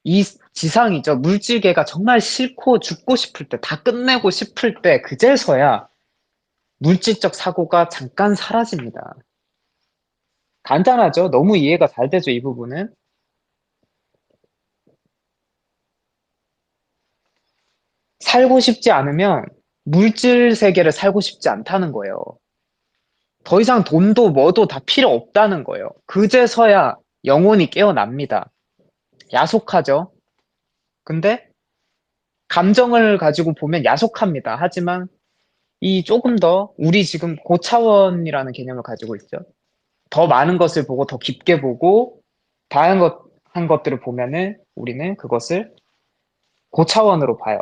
이 지상이죠. 물질계가 정말 싫고 죽고 싶을 때, 다 끝내고 싶을 때, 그제서야 물질적 사고가 잠깐 사라집니다. 간단하죠? 너무 이해가 잘 되죠, 이 부분은? 살고 싶지 않으면 물질 세계를 살고 싶지 않다는 거예요. 더 이상 돈도 뭐도 다 필요 없다는 거예요. 그제서야 영혼이 깨어납니다. 야속하죠? 근데 감정을 가지고 보면 야속합니다. 하지만 이 조금 더 우리 지금 고차원이라는 개념을 가지고 있죠. 더 많은 것을 보고 더 깊게 보고 다양한 것들을 보면은 우리는 그것을 고차원으로 봐요.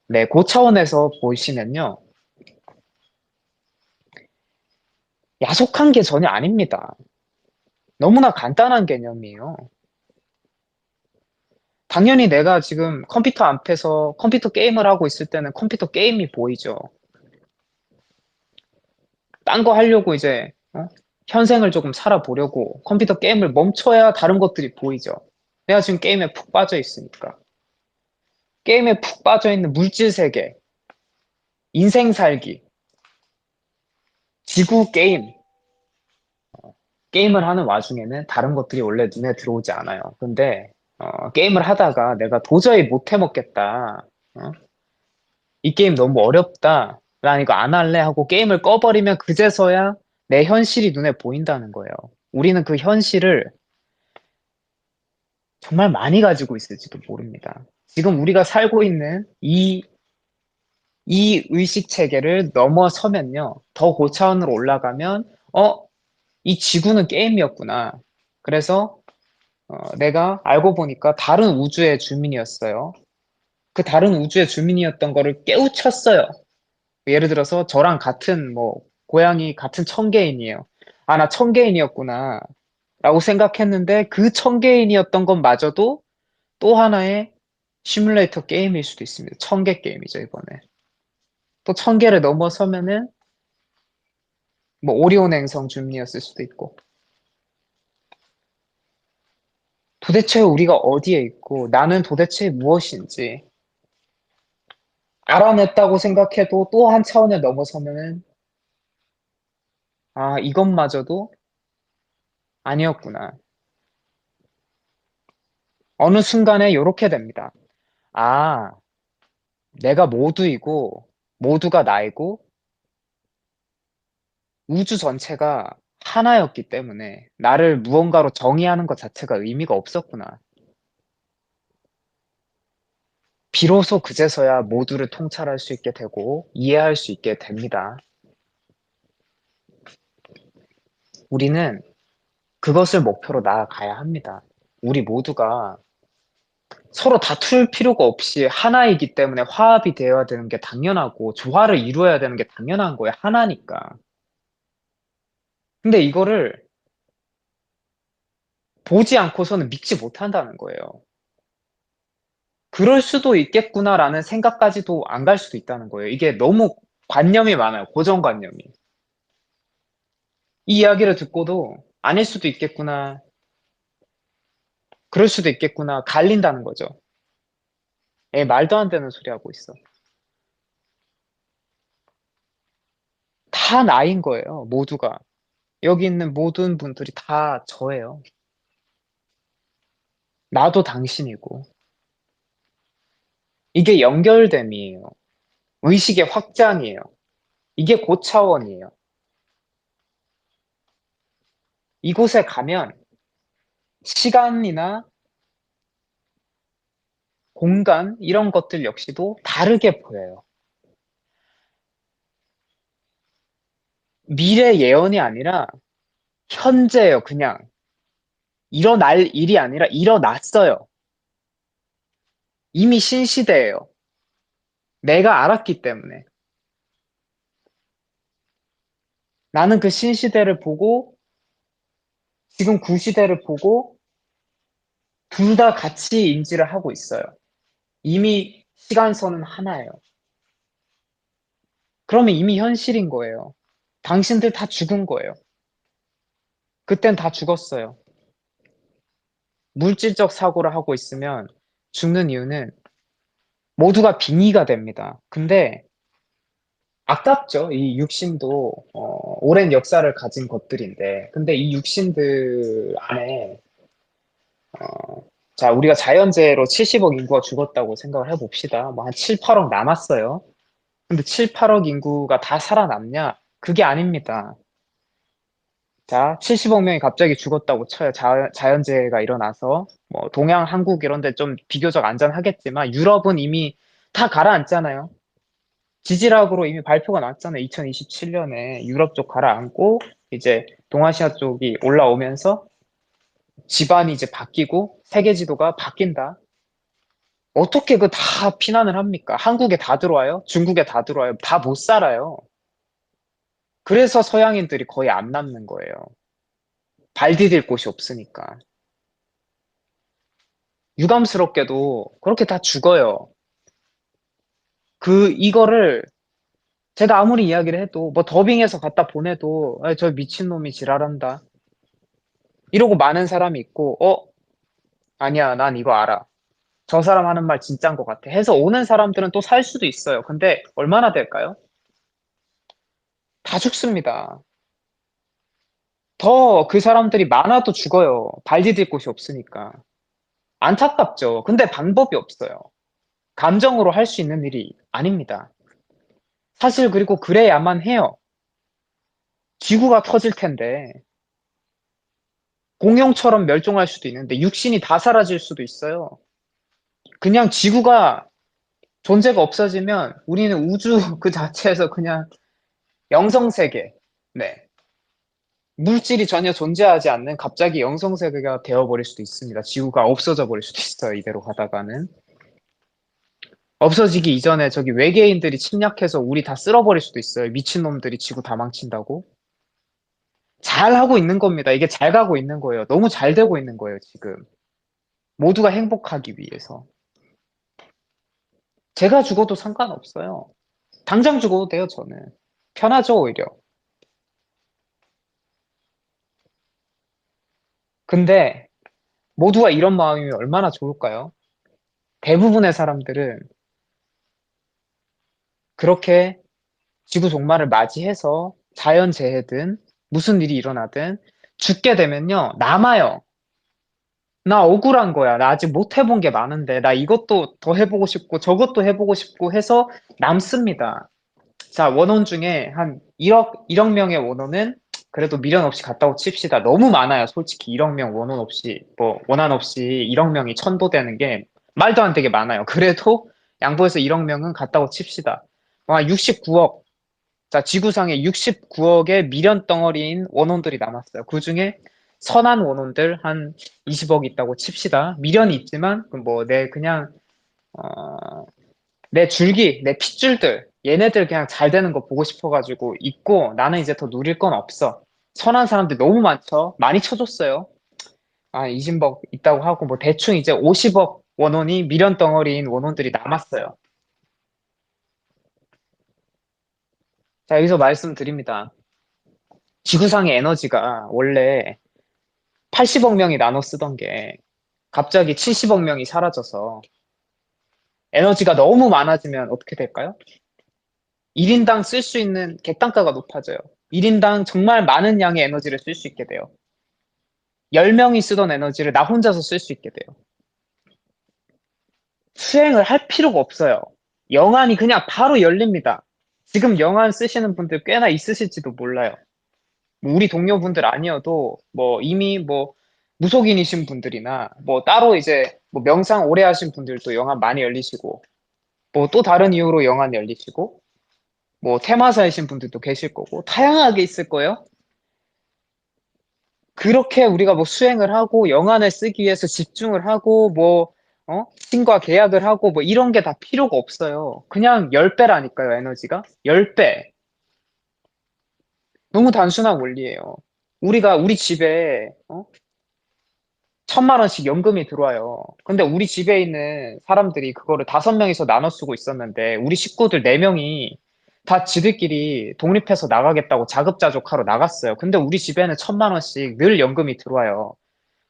네, 고차원에서 보시면요. 야속한 게 전혀 아닙니다. 너무나 간단한 개념이에요. 당연히 내가 지금 컴퓨터 앞에서 컴퓨터 게임을 하고 있을 때는 컴퓨터 게임이 보이죠. 딴 거 하려고 이제 현생을 조금 살아보려고 컴퓨터 게임을 멈춰야 다른 것들이 보이죠. 내가 지금 게임에 푹 빠져 있으니까. 게임에 푹 빠져 있는 물질 세계, 인생 살기, 지구 게임, 게임을 하는 와중에는 다른 것들이 원래 눈에 들어오지 않아요. 근데 게임을 하다가 내가 도저히 못 해먹겠다. 어? 이 게임 너무 어렵다. 나 이거 안 할래 하고 게임을 꺼버리면 그제서야 내 현실이 눈에 보인다는 거예요. 우리는 그 현실을 정말 많이 가지고 있을지도 모릅니다. 지금 우리가 살고 있는 이 의식 체계를 넘어서면요. 더 고차원으로 올라가면, 이 지구는 게임이었구나. 그래서, 내가 알고 보니까 다른 우주의 주민이었어요. 그 다른 우주의 주민이었던 거를 깨우쳤어요. 예를 들어서 저랑 같은 뭐 고향이 같은 청개인이에요. 아, 나 청개인이었구나. 라고 생각했는데 그 청개인이었던 것마저도 또 하나의 시뮬레이터 게임일 수도 있습니다. 청개 게임이죠, 이번에. 또 청개를 넘어서면은 뭐 오리온 행성 주민이었을 수도 있고. 도대체 우리가 어디에 있고 나는 도대체 무엇인지 알아냈다고 생각해도 또 한 차원을 넘어서면은 아, 이것마저도 아니었구나. 어느 순간에 요렇게 됩니다. 아, 내가 모두이고 모두가 나이고 우주 전체가 하나였기 때문에 나를 무언가로 정의하는 것 자체가 의미가 없었구나. 비로소 그제서야 모두를 통찰할 수 있게 되고 이해할 수 있게 됩니다. 우리는 그것을 목표로 나아가야 합니다. 우리 모두가 서로 다툴 필요가 없이 하나이기 때문에 화합이 되어야 되는 게 당연하고 조화를 이루어야 되는 게 당연한 거예요. 하나니까. 근데 이거를 보지 않고서는 믿지 못한다는 거예요. 그럴 수도 있겠구나라는 생각까지도 안 갈 수도 있다는 거예요. 이게 너무 관념이 많아요. 고정관념이. 이 이야기를 듣고도 아닐 수도 있겠구나. 그럴 수도 있겠구나. 갈린다는 거죠. 애 말도 안 되는 소리 하고 있어. 다 나인 거예요. 모두가. 여기 있는 모든 분들이 다 저예요. 나도 당신이고. 이게 연결됨이에요. 의식의 확장이에요. 이게 고차원이에요. 이곳에 가면 시간이나 공간 이런 것들 역시도 다르게 보여요. 미래 예언이 아니라 현재예요. 그냥 일어날 일이 아니라 일어났어요. 이미 신시대예요. 내가 알았기 때문에. 나는 그 신시대를 보고 지금 구시대를 보고 둘 다 같이 인지를 하고 있어요. 이미 시간선은 하나예요. 그러면 이미 현실인 거예요. 당신들 다 죽은 거예요. 그땐 다 죽었어요. 물질적 사고를 하고 있으면 죽는 이유는 모두가 빙의가 됩니다. 근데 아깝죠. 이 육신도 오랜 역사를 가진 것들인데, 근데 이 육신들 안에 자, 우리가 자연재해로 70억 인구가 죽었다고 생각을 해봅시다. 뭐 한 7, 8억 남았어요. 근데 7, 8억 인구가 다 살아남냐? 그게 아닙니다. 자, 70억 명이 갑자기 죽었다고 쳐요. 자연재해가 일어나서. 뭐, 동양, 한국 이런 데 좀 비교적 안전하겠지만, 유럽은 이미 다 가라앉잖아요. 지질학으로 이미 발표가 났잖아요. 2027년에 유럽 쪽 가라앉고, 이제 동아시아 쪽이 올라오면서 지반이 이제 바뀌고, 세계 지도가 바뀐다. 어떻게 그 다 피난을 합니까? 한국에 다 들어와요? 중국에 다 들어와요? 다 못 살아요. 그래서 서양인들이 거의 안 남는 거예요. 발 디딜 곳이 없으니까. 유감스럽게도 그렇게 다 죽어요. 이거를 제가 아무리 이야기를 해도 뭐 더빙해서 갖다 보내도 저 미친놈이 지랄한다. 이러고 많은 사람이 있고, 아니야, 난 이거 알아. 저 사람 하는 말 진짠 것 같아. 해서 오는 사람들은 또 살 수도 있어요. 근데 얼마나 될까요? 다 죽습니다. 더 그 사람들이 많아도 죽어요. 발 디딜 곳이 없으니까. 안타깝죠. 근데 방법이 없어요. 감정으로 할 수 있는 일이 아닙니다. 사실 그리고 그래야만 해요. 지구가 터질 텐데 공룡처럼 멸종할 수도 있는데 육신이 다 사라질 수도 있어요. 그냥 지구가 존재가 없어지면 우리는 우주 그 자체에서 그냥 영성세계, 네. 물질이 전혀 존재하지 않는 갑자기 영성세계가 되어버릴 수도 있습니다. 지구가 없어져 버릴 수도 있어요. 이대로 가다가는. 없어지기 이전에 저기 외계인들이 침략해서 우리 다 쓸어버릴 수도 있어요. 미친놈들이 지구 다 망친다고. 잘 하고 있는 겁니다. 이게 잘 가고 있는 거예요. 너무 잘 되고 있는 거예요, 지금. 모두가 행복하기 위해서. 제가 죽어도 상관없어요. 당장 죽어도 돼요, 저는. 편하죠, 오히려. 근데 모두가 이런 마음이면 얼마나 좋을까요? 대부분의 사람들은 그렇게 지구 종말을 맞이해서 자연재해든 무슨 일이 일어나든 죽게 되면요, 남아요. 나 억울한 거야. 나 아직 못 해본 게 많은데, 나 이것도 더 해보고 싶고, 저것도 해보고 싶고 해서 남습니다. 자, 원혼 중에 한 1억 명의 원혼은 그래도 미련 없이 갔다고 칩시다. 너무 많아요. 솔직히 1억 명 원혼 없이, 뭐, 원한 없이 1억 명이 천도되는 게 말도 안 되게 많아요. 그래도 양보해서 1억 명은 갔다고 칩시다. 69억. 자, 지구상에 69억의 미련 덩어리인 원혼들이 남았어요. 그 중에 선한 원혼들 한 20억 있다고 칩시다. 미련이 있지만, 뭐, 그냥, 어, 내 줄기, 내 핏줄들, 얘네들 그냥 잘 되는 거 보고 싶어가지고 있고, 나는 이제 더 누릴 건 없어. 선한 사람들 너무 많죠? 많이 쳐줬어요. 20억 있다고 하고, 뭐, 대충 이제 50억 원혼이 미련 덩어리인 원혼들이 남았어요. 자, 여기서 말씀드립니다. 지구상의 에너지가 원래 80억 명이 나눠 쓰던 게 갑자기 70억 명이 사라져서 에너지가 너무 많아지면 어떻게 될까요? 1인당 쓸 수 있는 객단가가 높아져요. 1인당 정말 많은 양의 에너지를 쓸 수 있게 돼요. 10명이 쓰던 에너지를 나 혼자서 쓸 수 있게 돼요. 수행을 할 필요가 없어요. 영안이 그냥 바로 열립니다. 지금 영안 쓰시는 분들 꽤나 있으실지도 몰라요. 뭐 우리 동료분들 아니어도 뭐 이미 뭐 무속인이신 분들이나 뭐 따로 이제 뭐 명상 오래 하신 분들도 영안 많이 열리시고 뭐 또 다른 이유로 영안 열리시고 뭐 테마사이신 분들도 계실 거고 다양하게 있을 거예요. 그렇게 우리가 뭐 수행을 하고 영안을 쓰기 위해서 집중을 하고 뭐 신과 계약을 하고 뭐 이런 게 다 필요가 없어요. 그냥 10배라니까요, 에너지가. 10배. 너무 단순한 원리예요. 우리 집에 1,000만 원씩 연금이 들어와요. 근데 우리 집에 있는 사람들이 그거를 5명이서 나눠 쓰고 있었는데 우리 식구들 4명이 다 지들끼리 독립해서 나가겠다고 자급자족하러 나갔어요. 근데 우리 집에는 1,000만 원씩 늘 연금이 들어와요.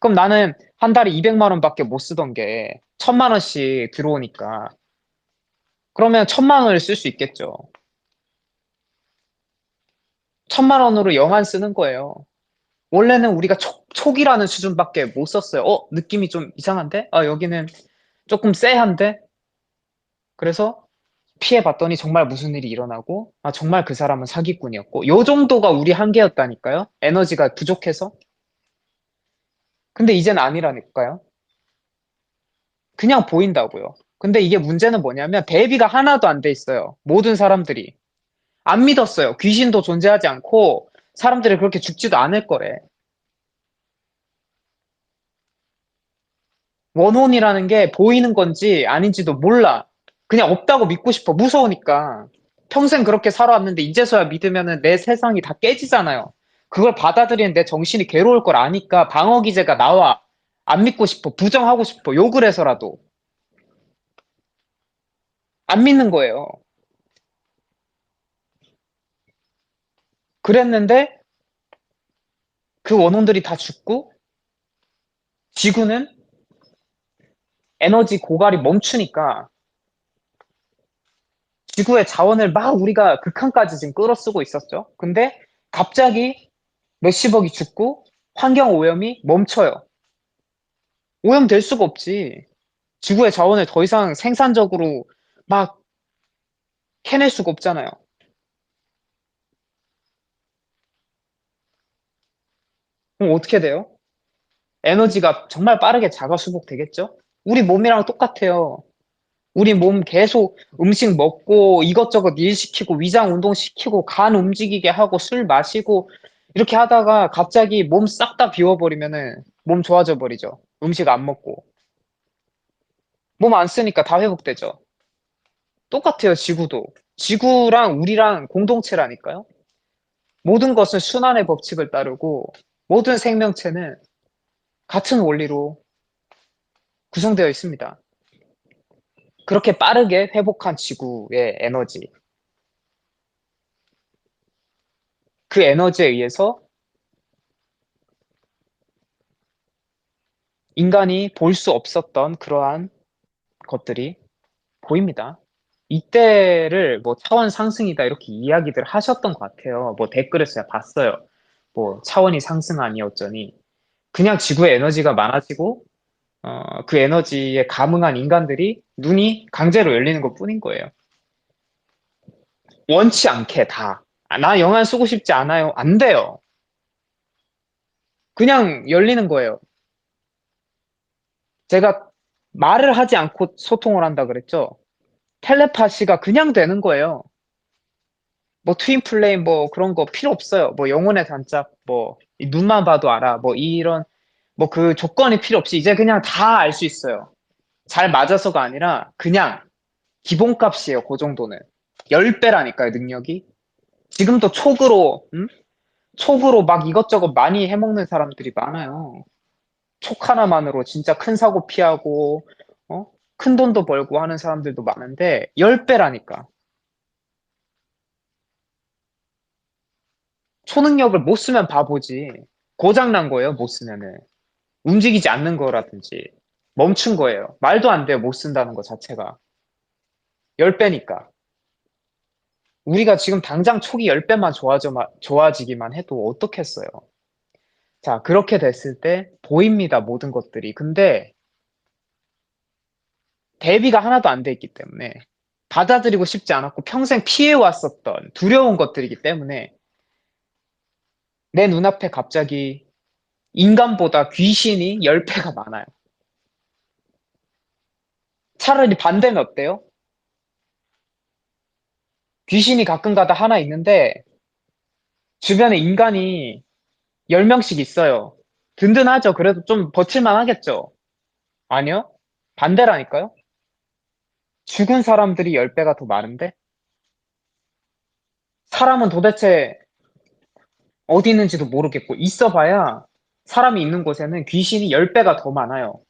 그럼 나는 한 달에 200만 원밖에 못 쓰던 게 1000만 원씩 들어오니까 그러면 1000만 원을 쓸 수 있겠죠. 1000만 원으로 영안 쓰는 거예요. 원래는 우리가 촉이라는 수준밖에 못 썼어요. 느낌이 좀 이상한데? 여기는 조금 쎄한데? 그래서 피해 봤더니 정말 무슨 일이 일어나고, 정말 그 사람은 사기꾼이었고, 요 정도가 우리 한계였다니까요? 에너지가 부족해서? 근데 이젠 아니라니까요? 그냥 보인다고요. 근데 이게 문제는 뭐냐면 대비가 하나도 안 돼 있어요. 모든 사람들이. 안 믿었어요. 귀신도 존재하지 않고 사람들이 그렇게 죽지도 않을 거래. 원혼이라는 게 보이는 건지 아닌지도 몰라. 그냥 없다고 믿고 싶어. 무서우니까. 평생 그렇게 살아왔는데 이제서야 믿으면은 내 세상이 다 깨지잖아요. 그걸 받아들이는 내 정신이 괴로울 걸 아니까 방어 기제가 나와. 안 믿고 싶어. 부정하고 싶어. 욕을 해서라도. 안 믿는 거예요. 그랬는데 그 원혼들이 다 죽고 지구는 에너지 고갈이 멈추니까 지구의 자원을 막 우리가 극한까지 지금 끌어쓰고 있었죠. 근데 갑자기 몇십억이 죽고 환경 오염이 멈춰요. 오염될 수가 없지. 지구의 자원을 더 이상 생산적으로 막 해낼 수가 없잖아요. 그럼 어떻게 돼요? 에너지가 정말 빠르게 자가 수복되겠죠? 우리 몸이랑 똑같아요. 우리 몸 계속 음식 먹고 이것저것 일 시키고 위장 운동 시키고 간 움직이게 하고 술 마시고 이렇게 하다가 갑자기 몸 싹 다 비워버리면은 몸 좋아져 버리죠. 음식 안 먹고. 몸 안 쓰니까 다 회복되죠. 똑같아요, 지구도. 지구랑 우리랑 공동체라니까요. 모든 것은 순환의 법칙을 따르고 모든 생명체는 같은 원리로 구성되어 있습니다. 그렇게 빠르게 회복한 지구의 에너지. 그 에너지에 의해서 인간이 볼 수 없었던 그러한 것들이 보입니다. 이때를 뭐 차원 상승이다 이렇게 이야기들 하셨던 것 같아요. 뭐 댓글에서 제가 봤어요. 뭐 차원이 상승하니 어쩌니. 그냥 지구에 에너지가 많아지고 그 에너지에 감응한 인간들이 눈이 강제로 열리는 것 뿐인 거예요. 원치 않게 다. 나 영화 쓰고 싶지 않아요. 안 돼요. 그냥 열리는 거예요. 제가 말을 하지 않고 소통을 한다 그랬죠. 텔레파시가 그냥 되는 거예요. 뭐 트윈 플레임 뭐 그런 거 필요 없어요. 뭐 영혼의 단짝 뭐 눈만 봐도 알아. 뭐 이런 뭐 그 조건이 필요 없이 이제 그냥 다 알 수 있어요. 잘 맞아서가 아니라 그냥 기본값이에요. 그 정도는. 10배라니까요, 능력이. 지금도 촉으로 촉으로 막 이것저것 많이 해먹는 사람들이 많아요. 촉 하나만으로 진짜 큰 사고 피하고 어? 큰 돈도 벌고 하는 사람들도 많은데 10배라니까. 초능력을 못 쓰면 바보지. 고장 난 거예요, 못 쓰면은. 움직이지 않는 거라든지 멈춘 거예요. 말도 안 돼요, 못 쓴다는 거 자체가. 10배니까. 우리가 지금 당장 촉이 10배만 좋아지기만 해도 어떻겠어요. 자, 그렇게 됐을 때 보입니다, 모든 것들이. 근데 대비가 하나도 안 돼 있기 때문에 받아들이고 싶지 않았고 평생 피해왔었던 두려운 것들이기 때문에 내 눈앞에 갑자기 인간보다 귀신이 10배가 많아요. 차라리 반대는 어때요? 귀신이 가끔가다 하나 있는데 주변에 인간이 10명씩 있어요. 든든하죠. 그래도 좀 버틸만 하겠죠. 아니요. 반대라니까요. 죽은 사람들이 10배가 더 많은데 사람은 도대체 어디 있는지도 모르겠고 있어 봐야 사람이 있는 곳에는 귀신이 10배가 더 많아요.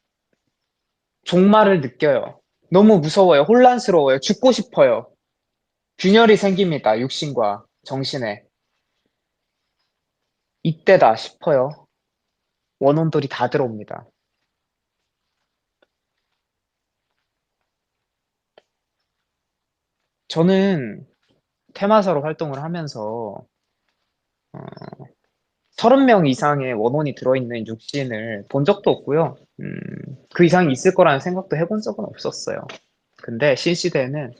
종말을 느껴요. 너무 무서워요. 혼란스러워요. 죽고 싶어요. 균열이 생깁니다. 육신과 정신에. 이때다 싶어요. 원혼들이 다 들어옵니다. 저는 테마사로 활동을 하면서 30명 이상의 원혼이 들어있는 육신을 본 적도 없고요. 그 이상이 있을 거라는 생각도 해본 적은 없었어요. 근데 신시대에는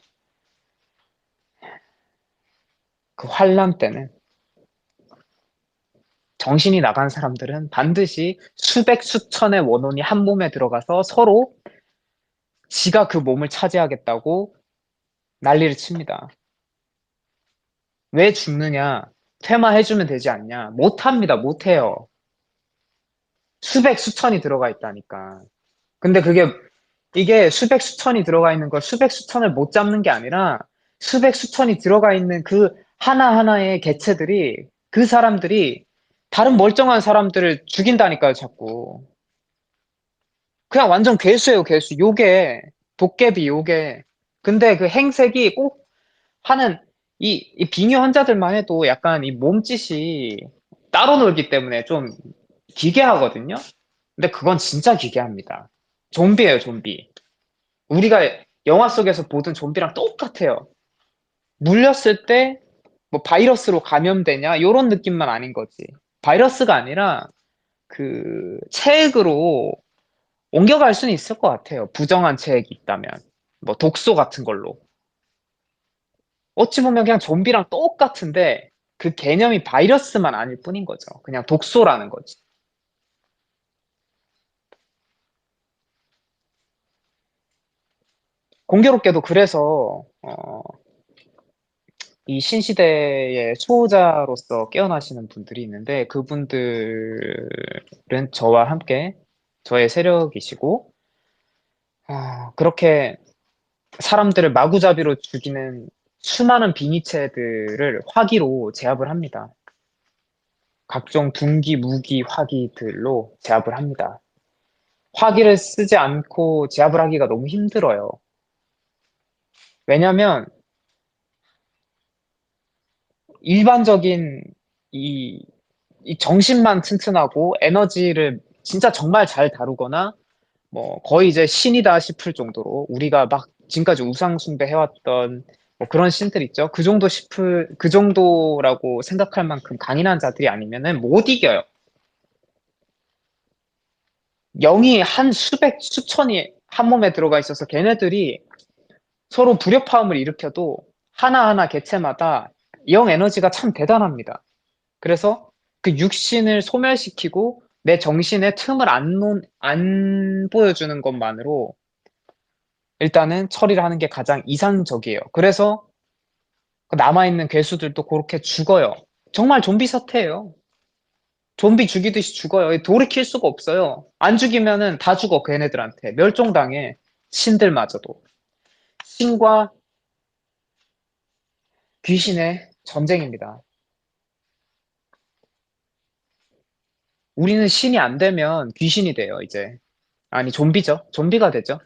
그 환란 때는 정신이 나간 사람들은 반드시 수백 수천의 원혼이 한 몸에 들어가서 서로 지가 그 몸을 차지하겠다고 난리를 칩니다. 왜 죽느냐? 퇴마해주면 되지 않냐? 못합니다. 못해요. 수백 수천이 들어가 있다니까. 근데 이게 수백 수천이 들어가 있는 걸 수백 수천을 못 잡는 게 아니라 수백 수천이 들어가 있는 그 하나하나의 개체들이 그 사람들이 다른 멀쩡한 사람들을 죽인다니까요, 자꾸. 그냥 완전 괴수예요, 괴수. 요게, 도깨비 요게. 근데 그 행색이 꼭 하는 이 빙의 환자들만 해도 약간 이 몸짓이 따로 놀기 때문에 좀 기괴하거든요? 근데 그건 진짜 기괴합니다. 좀비예요, 좀비. 우리가 영화 속에서 보던 좀비랑 똑같아요. 물렸을 때 뭐 바이러스로 감염되냐? 요런 느낌만 아닌 거지. 바이러스가 아니라 그 체액으로 옮겨갈 수는 있을 것 같아요. 부정한 체액이 있다면. 뭐 독소 같은 걸로. 어찌 보면 그냥 좀비랑 똑같은데 그 개념이 바이러스만 아닐 뿐인 거죠. 그냥 독소라는 거지. 공교롭게도 그래서 이 신시대의 수호자로서 깨어나시는 분들이 있는데 그분들은 저와 함께 저의 세력이시고 그렇게 사람들을 마구잡이로 죽이는 수많은 빙의체들을 화기로 제압을 합니다. 각종 둔기, 무기, 화기들로 제압을 합니다. 화기를 쓰지 않고 제압을 하기가 너무 힘들어요. 왜냐면 일반적인 이, 이 정신만 튼튼하고 에너지를 진짜 정말 잘 다루거나 뭐 거의 이제 신이다 싶을 정도로 우리가 막 지금까지 우상 숭배해왔던 뭐 그런 신들 있죠. 그 정도라고 생각할 만큼 강인한 자들이 아니면은 못 이겨요. 영이 한 수백, 수천이 한 몸에 들어가 있어서 걔네들이 서로 불협화음을 일으켜도 하나하나 개체마다 영 에너지가 참 대단합니다. 그래서 그 육신을 소멸시키고 내 정신에 틈을 안 보여주는 것만으로 일단은 처리를 하는 게 가장 이상적이에요. 그래서 그 남아있는 괴수들도 그렇게 죽어요. 정말 좀비 사태예요. 좀비 죽이듯이 죽어요. 돌이킬 수가 없어요. 안 죽이면은 다 죽어, 걔네들한테. 멸종당해. 신들마저도. 신과 귀신의 전쟁입니다. 우리는 신이 안 되면 귀신이 돼요, 이제. 아니, 좀비죠. 좀비가 되죠.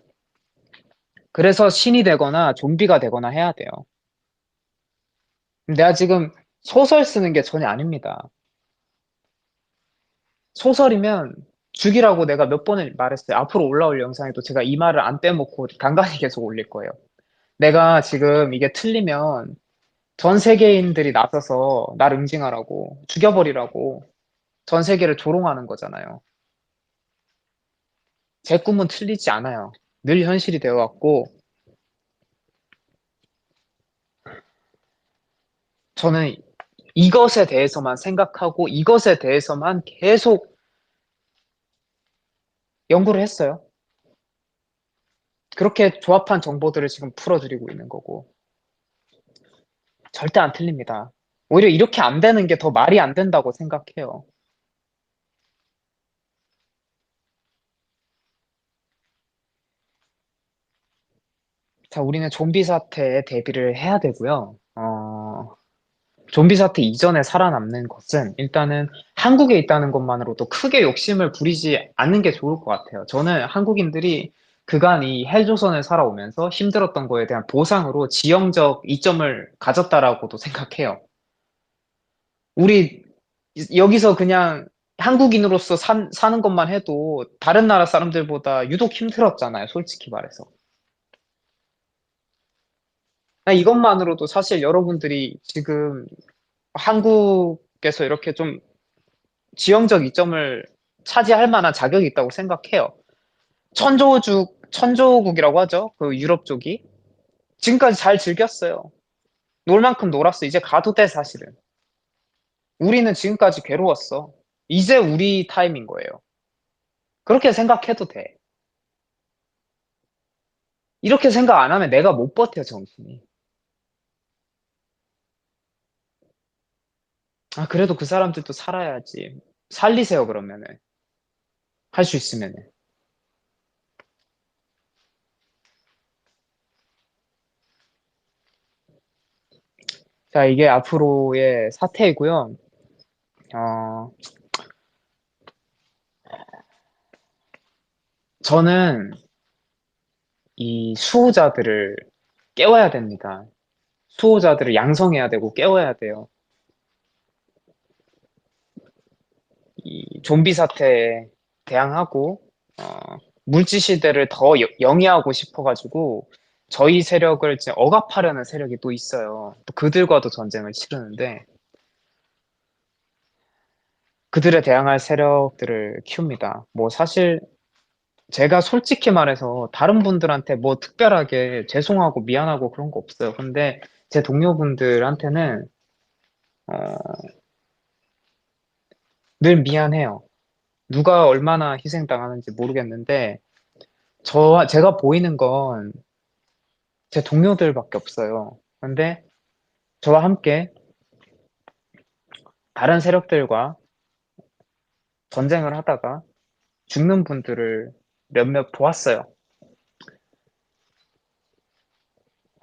그래서 신이 되거나 좀비가 되거나 해야 돼요. 내가 지금 소설 쓰는 게 전혀 아닙니다. 소설이면 죽이라고 내가 몇 번을 말했어요. 앞으로 올라올 영상에도 제가 이 말을 안 빼먹고 간간히 계속 올릴 거예요. 내가 지금 이게 틀리면 전 세계인들이 나서서 날 응징하라고, 죽여버리라고 전 세계를 조롱하는 거잖아요. 제 꿈은 틀리지 않아요. 늘 현실이 되어왔고, 저는 이것에 대해서만 생각하고 이것에 대해서만 계속 연구를 했어요. 그렇게 조합한 정보들을 지금 풀어드리고 있는 거고. 절대 안 틀립니다. 오히려 이렇게 안 되는 게 더 말이 안 된다고 생각해요. 자, 우리는 좀비 사태에 대비를 해야 되고요. 좀비 사태 이전에 살아남는 것은 일단은 한국에 있다는 것만으로도 크게 욕심을 부리지 않는 게 좋을 것 같아요. 저는 한국인들이 그간 이 헬조선을 살아오면서 힘들었던 거에 대한 보상으로 지형적 이점을 가졌다라고도 생각해요. 우리 여기서 그냥 한국인으로서 사는 것만 해도 다른 나라 사람들보다 유독 힘들었잖아요, 솔직히 말해서. 이것만으로도 사실 여러분들이 지금 한국에서 이렇게 좀 지형적 이점을 차지할 만한 자격이 있다고 생각해요. 천조국이라고 하죠. 그 유럽 쪽이. 지금까지 잘 즐겼어요. 놀 만큼 놀았어. 이제 가도 돼, 사실은. 우리는 지금까지 괴로웠어. 이제 우리 타임인 거예요. 그렇게 생각해도 돼. 이렇게 생각 안 하면 내가 못 버텨, 정신이. 아, 그래도 그 사람들도 살아야지. 살리세요, 그러면은. 할 수 있으면은. 자, 이게 앞으로의 사태이고요. 어, 저는 이 수호자들을 깨워야 됩니다. 수호자들을 양성해야 되고 깨워야 돼요. 이 좀비 사태에 대항하고, 물질 시대를 더 영위하고 싶어가지고, 저희 세력을 이제 억압하려는 세력이 또 있어요. 또 그들과도 전쟁을 치르는데, 그들에 대항할 세력들을 키웁니다. 뭐 사실 제가 솔직히 말해서 다른 분들한테 뭐 특별하게 죄송하고 미안하고 그런 거 없어요. 근데 제 동료분들한테는 어, 늘 미안해요. 누가 얼마나 희생당하는지 모르겠는데 제가 보이는 건 제 동료들밖에 없어요. 근데 저와 함께 다른 세력들과 전쟁을 하다가 죽는 분들을 몇몇 보았어요.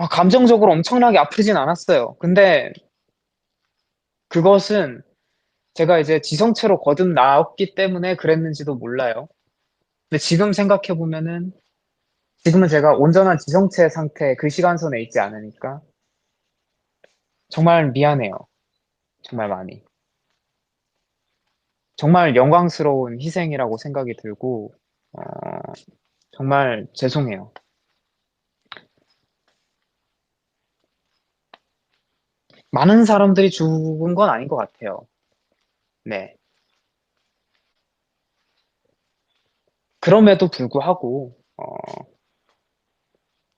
감정적으로 엄청나게 아프진 않았어요. 근데 그것은 제가 이제 지성체로 거듭났기 때문에 그랬는지도 몰라요. 근데 지금 생각해보면은 지금은 제가 온전한 지성체 상태 그 시간선에 있지 않으니까 정말 미안해요. 정말 많이. 정말 영광스러운 희생이라고 생각이 들고, 어, 정말 죄송해요. 많은 사람들이 죽은 건 아닌 것 같아요. 네. 그럼에도 불구하고,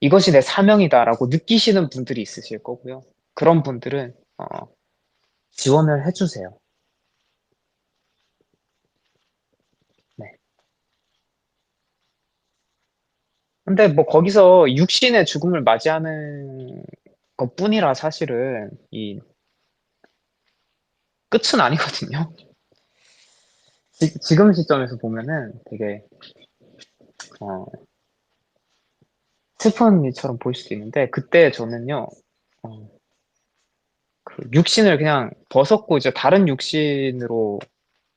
이것이 내 사명이다라고 느끼시는 분들이 있으실 거고요. 그런 분들은, 지원을 해주세요. 네. 근데 뭐 거기서 육신의 죽음을 맞이하는 것뿐이라 사실은 이 끝은 아니거든요. 지금 시점에서 보면은 되게 어, 슬픈 일처럼 보일 수도 있는데 그때 저는요 어, 그 육신을 그냥 벗었고 이제 다른 육신으로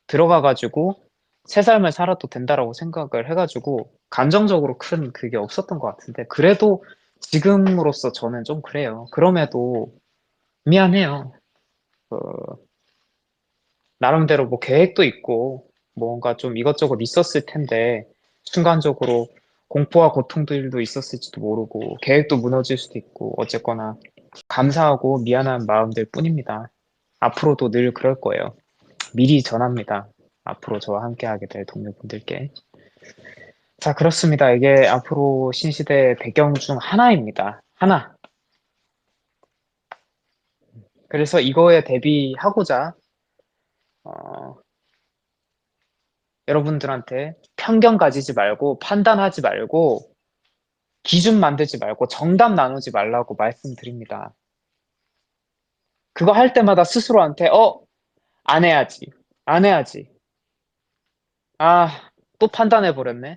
들어가가지고 새 삶을 살아도 된다라고 생각을 해가지고 감정적으로 큰 그게 없었던 것 같은데 그래도 지금으로서 저는 좀 그래요. 그럼에도 미안해요. 그 나름대로 뭐 계획도 있고 뭔가 좀 이것저것 있었을 텐데 순간적으로 공포와 고통들도 있었을지도 모르고 계획도 무너질 수도 있고 어쨌거나 감사하고 미안한 마음들 뿐입니다. 앞으로도 늘 그럴 거예요. 미리 전합니다. 앞으로 저와 함께하게 될 동료분들께. 자, 그렇습니다. 이게 앞으로 신시대의 배경 중 하나입니다. 하나. 그래서 이거에 대비하고자 어, 여러분들한테 편견 가지지 말고 판단하지 말고 기준 만들지 말고 정답 나누지 말라고 말씀드립니다. 그거 할 때마다 스스로한테 안 해야지. 안 해야지. 아, 또 판단해 버렸네.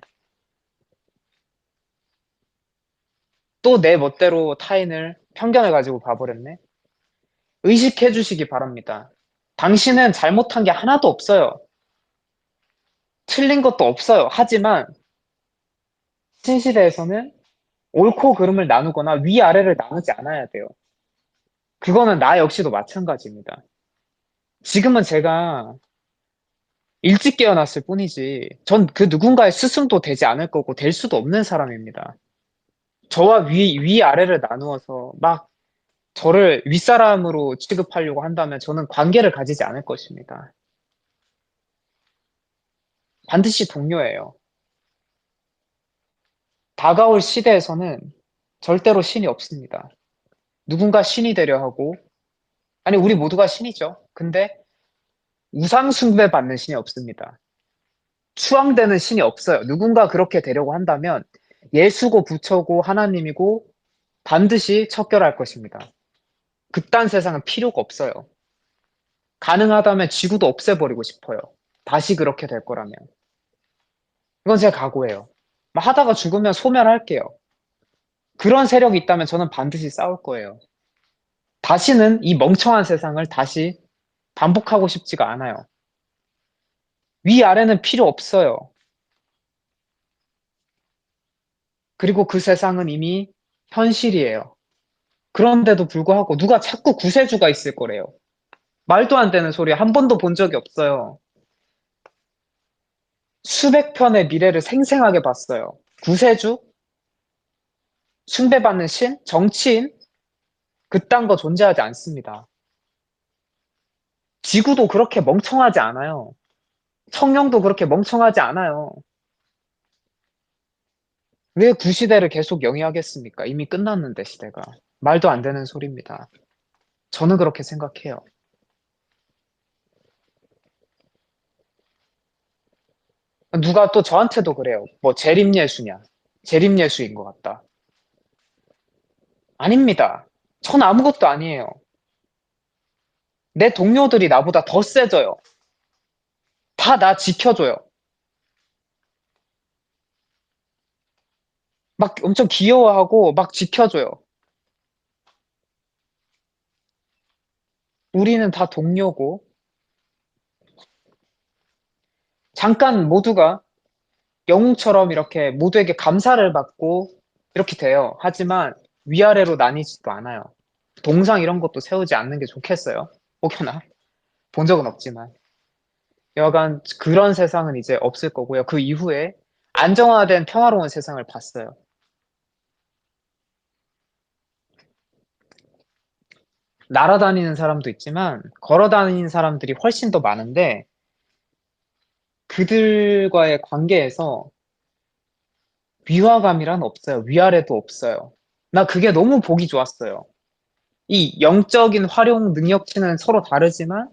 또 내 멋대로 타인을 편견을 가지고 봐버렸네. 의식해 주시기 바랍니다. 당신은 잘못한 게 하나도 없어요. 틀린 것도 없어요. 하지만 신시대에서는 옳고 그름을 나누거나 위아래를 나누지 않아야 돼요. 그거는 나 역시도 마찬가지입니다. 지금은 제가 일찍 깨어났을 뿐이지. 전 그 누군가의 스승도 되지 않을 거고 될 수도 없는 사람입니다. 저와 위아래를 나누어서 막 저를 윗사람으로 취급하려고 한다면 저는 관계를 가지지 않을 것입니다. 반드시 동료예요. 다가올 시대에서는 절대로 신이 없습니다. 누군가 신이 되려 하고, 아니, 우리 모두가 신이죠. 근데 우상 숭배받는 신이 없습니다. 추앙되는 신이 없어요. 누군가 그렇게 되려고 한다면 예수고 부처고 하나님이고 반드시 척결할 것입니다. 그딴 세상은 필요가 없어요. 가능하다면 지구도 없애버리고 싶어요. 다시 그렇게 될 거라면. 이건 제 각오예요. 막 하다가 죽으면 소멸할게요. 그런 세력이 있다면 저는 반드시 싸울 거예요. 다시는 이 멍청한 세상을 다시 반복하고 싶지가 않아요. 위아래는 필요 없어요. 그리고 그 세상은 이미 현실이에요. 그런데도 불구하고 누가 자꾸 구세주가 있을 거래요. 말도 안 되는 소리 한 번도 본 적이 없어요. 수백 편의 미래를 생생하게 봤어요. 구세주? 숭배받는 신? 정치인? 그딴 거 존재하지 않습니다. 지구도 그렇게 멍청하지 않아요. 성령도 그렇게 멍청하지 않아요. 왜 구시대를 계속 영위하겠습니까? 이미 끝났는데 시대가. 말도 안 되는 소리입니다. 저는 그렇게 생각해요. 누가 또 저한테도 그래요. 뭐 재림예수냐? 재림예수인 것 같다. 아닙니다. 전 아무것도 아니에요. 내 동료들이 나보다 더 세져요. 다 나 지켜줘요. 막 엄청 귀여워하고 막 지켜줘요. 우리는 다 동료고 잠깐 모두가 영웅처럼 이렇게 모두에게 감사를 받고 이렇게 돼요. 하지만 위아래로 나뉘지도 않아요. 동상 이런 것도 세우지 않는 게 좋겠어요. 혹여나 본 적은 없지만 여간 그런 세상은 이제 없을 거고요. 그 이후에 안정화된 평화로운 세상을 봤어요. 날아다니는 사람도 있지만 걸어 다니는 사람들이 훨씬 더 많은데 그들과의 관계에서 위화감이란 없어요. 위아래도 없어요. 나 그게 너무 보기 좋았어요. 이 영적인 활용 능력치는 서로 다르지만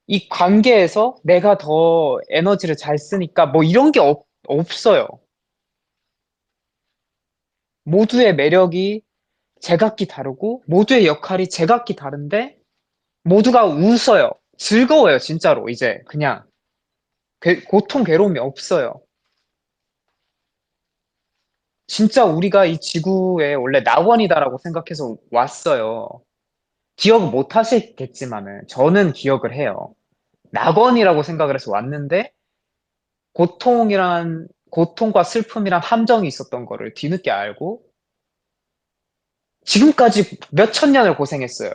이 관계에서 내가 더 에너지를 잘 쓰니까 뭐 이런 게 없어요. 모두의 매력이 제각기 다르고 모두의 역할이 제각기 다른데 모두가 웃어요. 즐거워요, 진짜로. 이제 그냥 고통, 괴로움이 없어요. 진짜 우리가 이 지구에 원래 낙원이다라고 생각해서 왔어요. 기억 못 하시겠지만은 저는 기억을 해요. 낙원이라고 생각을 해서 왔는데 고통과 슬픔이란 함정이 있었던 거를 뒤늦게 알고 지금까지 몇천 년을 고생했어요.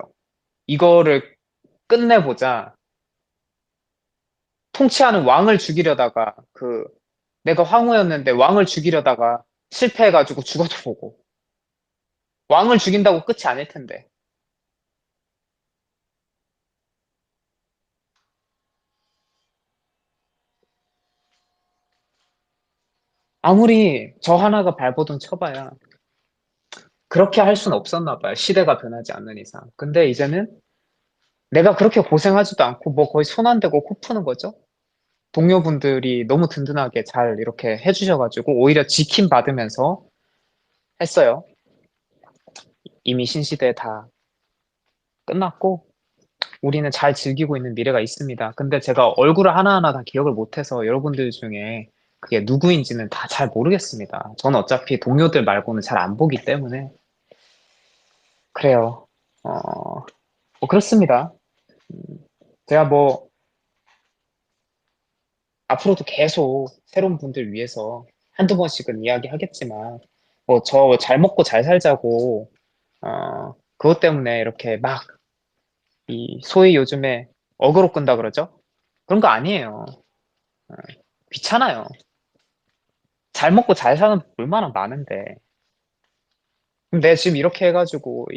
이거를 끝내보자. 통치하는 왕을 죽이려다가 내가 황후였는데 왕을 죽이려다가 실패해가지고 죽어도 보고 왕을 죽인다고 끝이 아닐 텐데 아무리 저 하나가 발버둥 쳐봐야 그렇게 할 수는 없었나 봐요. 시대가 변하지 않는 이상. 근데 이제는 내가 그렇게 고생하지도 않고 뭐 거의 손 안 대고 코 푸는 거죠. 동료분들이 너무 든든하게 잘 이렇게 해주셔가지고 오히려 지킴 받으면서 했어요. 이미 신시대 다 끝났고 우리는 잘 즐기고 있는 미래가 있습니다. 근데 제가 얼굴을 하나하나 다 기억을 못해서 여러분들 중에 그게 누구인지는 다 잘 모르겠습니다. 저는 어차피 동료들 말고는 잘 안 보기 때문에 그래요. 뭐 그렇습니다. 음, 제가 뭐 앞으로도 계속 새로운 분들 위해서 한두 번씩은 이야기하겠지만 뭐 저 잘 먹고 잘 살자고 그것 때문에 이렇게 막 이 소위 요즘에 어그로 끈다 그러죠? 그런 거 아니에요. 어, 귀찮아요. 잘 먹고 잘 사는 법 얼마나 많은데. 그럼 내가 지금 이렇게 해가지고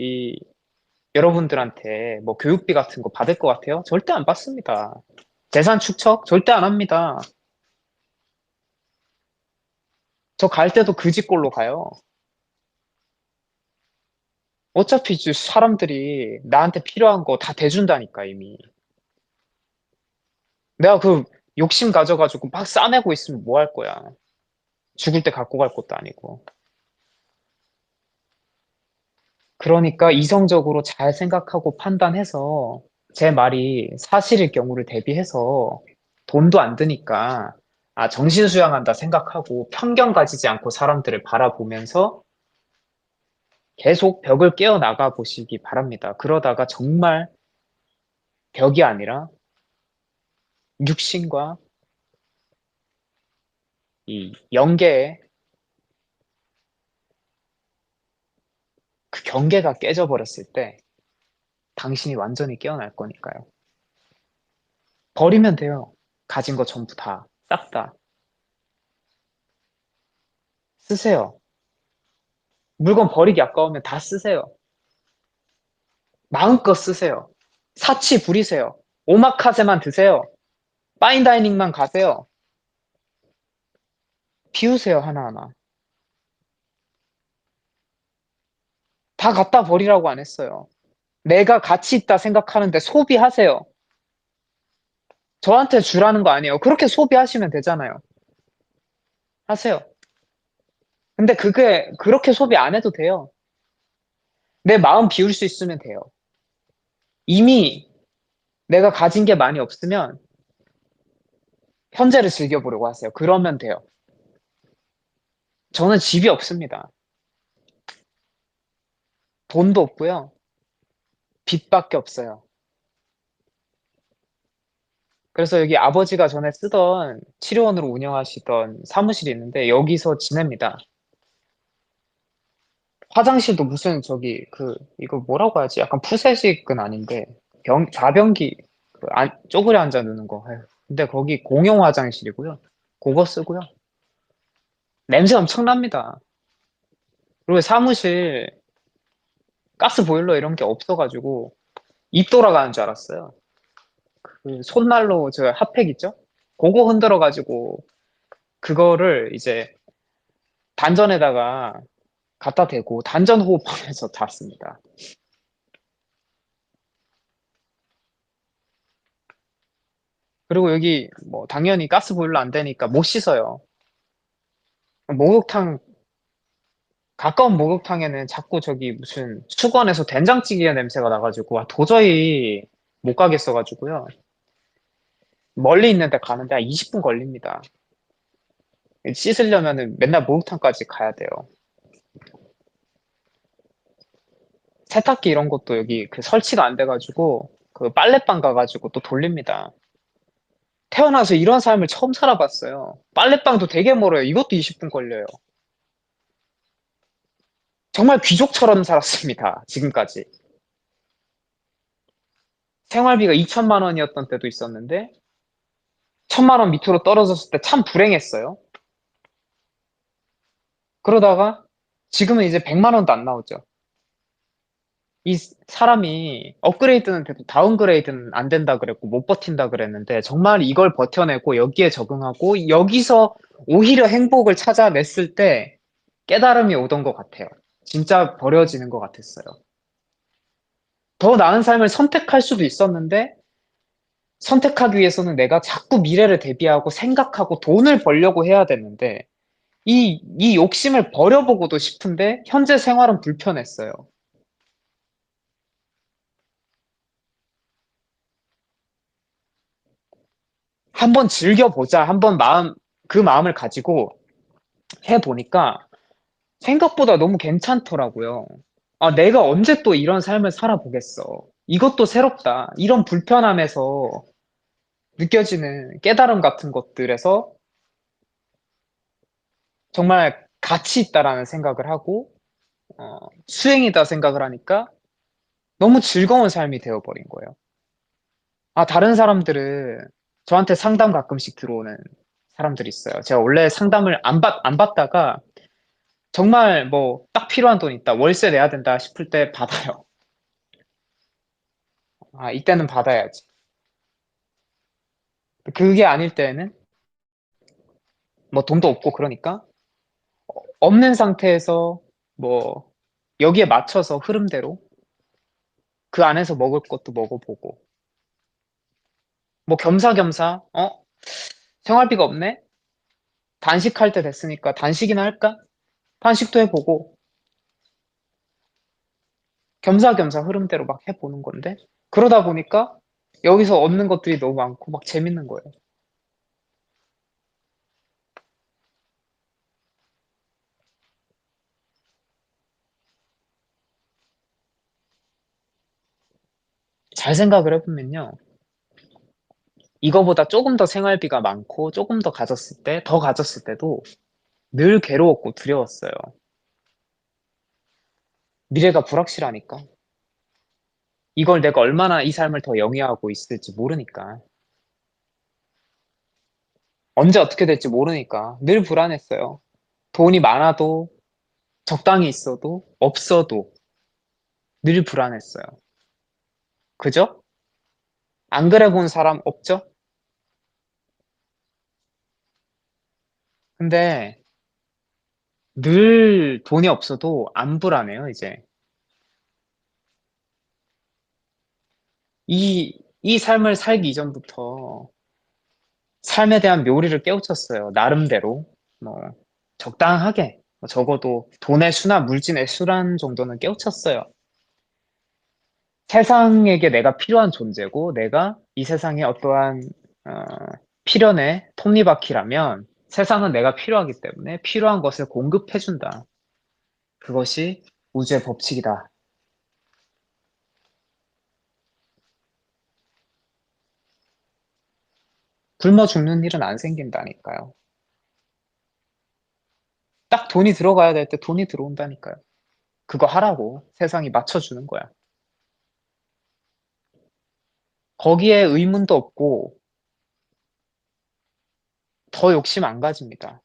여러분들한테 뭐 교육비 같은 거 받을 것 같아요? 절대 안 받습니다. 재산 축적? 절대 안 합니다. 저 갈 때도 그 집꼴로 가요. 어차피 이제 사람들이 나한테 필요한 거 다 대준다니까, 이미. 내가 그 욕심 가져가지고 막 싸매고 있으면 뭐 할 거야. 죽을 때 갖고 갈 것도 아니고. 그러니까 이성적으로 잘 생각하고 판단해서 제 말이 사실일 경우를 대비해서 돈도 안 드니까 아, 정신수양한다 생각하고 편견 가지지 않고 사람들을 바라보면서 계속 벽을 깨어 나가 보시기 바랍니다. 그러다가 정말 벽이 아니라 육신과 이 영계의 그 경계가 깨져 버렸을 때 당신이 완전히 깨어날 거니까요. 버리면 돼요. 가진 거 전부 다. 싹 다. 쓰세요. 물건 버리기 아까우면 다 쓰세요. 마음껏 쓰세요. 사치 부리세요. 오마카세만 드세요. 파인다이닝만 가세요. 비우세요, 하나하나. 다 갖다 버리라고 안 했어요. 내가 가치 있다 생각하는데 소비하세요. 저한테 주라는 거 아니에요. 그렇게 소비하시면 되잖아요. 하세요. 근데 그게 그렇게 소비 안 해도 돼요. 내 마음 비울 수 있으면 돼요. 이미 내가 가진 게 많이 없으면 현재를 즐겨보려고 하세요. 그러면 돼요. 저는 집이 없습니다. 돈도 없고요. 빚밖에 없어요. 그래서 여기 아버지가 전에 쓰던 치료원으로 운영하시던 사무실이 있는데 여기서 지냅니다. 화장실도 무슨 저기 이거 뭐라고 하지? 약간 푸세식은 아닌데 좌변기 쪼그려 앉아 누는 거. 아휴, 근데 거기 공용 화장실이고요. 그거 쓰고요. 냄새 엄청납니다. 그리고 사무실 가스 보일러 이런 게 없어가지고 입 돌아가는 줄 알았어요. 그 손난로 저 핫팩 있죠? 그거 흔들어가지고 그거를 이제 단전에다가 갖다 대고 단전 호흡하면서 잤습니다. 그리고 여기 뭐 당연히 가스 보일러 안 되니까 못 씻어요. 목욕탕 가까운 목욕탕에는 자꾸 저기 무슨 수건에서 된장찌개 냄새가 나가지고 도저히 못 가겠어가지고요. 멀리 있는데 가는데 한 20분 걸립니다. 씻으려면은 맨날 목욕탕까지 가야 돼요. 세탁기 이런 것도 여기 그 설치가 안 돼가지고 그 빨래방 가가지고 또 돌립니다. 태어나서 이런 삶을 처음 살아봤어요. 빨래방도 되게 멀어요. 이것도 20분 걸려요. 정말 귀족처럼 살았습니다. 지금까지. 생활비가 2천만 원이었던 때도 있었는데 1천만 원 밑으로 떨어졌을 때 참 불행했어요. 그러다가 지금은 이제 100만 원도 안 나오죠. 이 사람이 업그레이드는 돼도 다운그레이드는 안 된다 그랬고 못 버틴다 그랬는데 정말 이걸 버텨내고 여기에 적응하고 여기서 오히려 행복을 찾아냈을 때 깨달음이 오던 것 같아요. 진짜 버려지는 것 같았어요. 더 나은 삶을 선택할 수도 있었는데 선택하기 위해서는 내가 자꾸 미래를 대비하고 생각하고 돈을 벌려고 해야 되는데 이 욕심을 버려보고도 싶은데 현재 생활은 불편했어요. 한번 즐겨보자. 한번 그 마음을 가지고 해보니까 생각보다 너무 괜찮더라고요. 아, 내가 언제 또 이런 삶을 살아보겠어. 이것도 새롭다. 이런 불편함에서 느껴지는 깨달음 같은 것들에서 정말 가치 있다라는 생각을 하고, 수행이다 생각을 하니까 너무 즐거운 삶이 되어버린 거예요. 아, 다른 사람들은 저한테 상담 가끔씩 들어오는 사람들이 있어요. 제가 원래 상담을 안 받다가 정말 뭐 딱 필요한 돈 있다. 월세 내야 된다 싶을 때 받아요. 아, 이때는 받아야지. 그게 아닐 때에는 뭐 돈도 없고 그러니까 없는 상태에서 뭐 여기에 맞춰서 흐름대로 그 안에서 먹을 것도 먹어보고 뭐 겸사겸사 생활비가 없네? 단식할 때 됐으니까 단식이나 할까? 단식도 해보고 겸사겸사 흐름대로 막 해보는 건데 그러다 보니까 여기서 얻는 것들이 너무 많고 막 재밌는 거예요. 잘 생각을 해보면요. 이거보다 조금 더 생활비가 많고 조금 더 가졌을 때도 늘 괴로웠고 두려웠어요. 미래가 불확실하니까. 이걸 내가 얼마나 이 삶을 더 영위하고 있을지 모르니까. 언제 어떻게 될지 모르니까 늘 불안했어요. 돈이 많아도 적당히 있어도 없어도 늘 불안했어요. 그죠? 안 그래 본 사람 없죠? 근데 늘 돈이 없어도 안 불안해요, 이제. 이 삶을 살기 이전부터 삶에 대한 묘리를 깨우쳤어요. 나름대로. 뭐, 적당하게. 뭐 적어도 돈의 수나 물질의 수란 정도는 깨우쳤어요. 세상에게 내가 필요한 존재고, 내가 이 세상에 어떠한, 어, 필연의 톱니바퀴라면 세상은 내가 필요하기 때문에 필요한 것을 공급해준다. 그것이 우주의 법칙이다. 굶어 죽는 일은 안 생긴다니까요. 딱 돈이 들어가야 될 때 돈이 들어온다니까요. 그거 하라고 세상이 맞춰주는 거야. 거기에 의문도 없고 더 욕심 안 가집니다.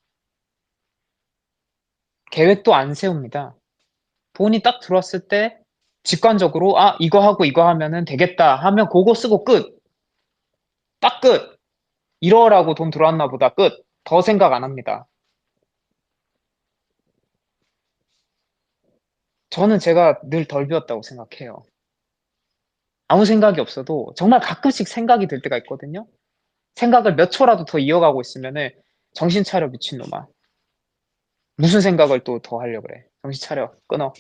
계획도 안 세웁니다. 돈이 딱 들어왔을 때 직관적으로 이거 하고 이거 하면은 되겠다 하면 그거 쓰고 끝. 딱 끝. 이러라고 돈 들어왔나 보다 끝. 더 생각 안 합니다. 저는 제가 늘 덜 비웠다고 생각해요. 아무 생각이 없어도 정말 가끔씩 생각이 들 때가 있거든요. 생각을 몇 초라도 더 이어가고 있으면은 정신 차려 미친놈아. 무슨 생각을 또 더 하려고 그래. 정신 차려. 끊어.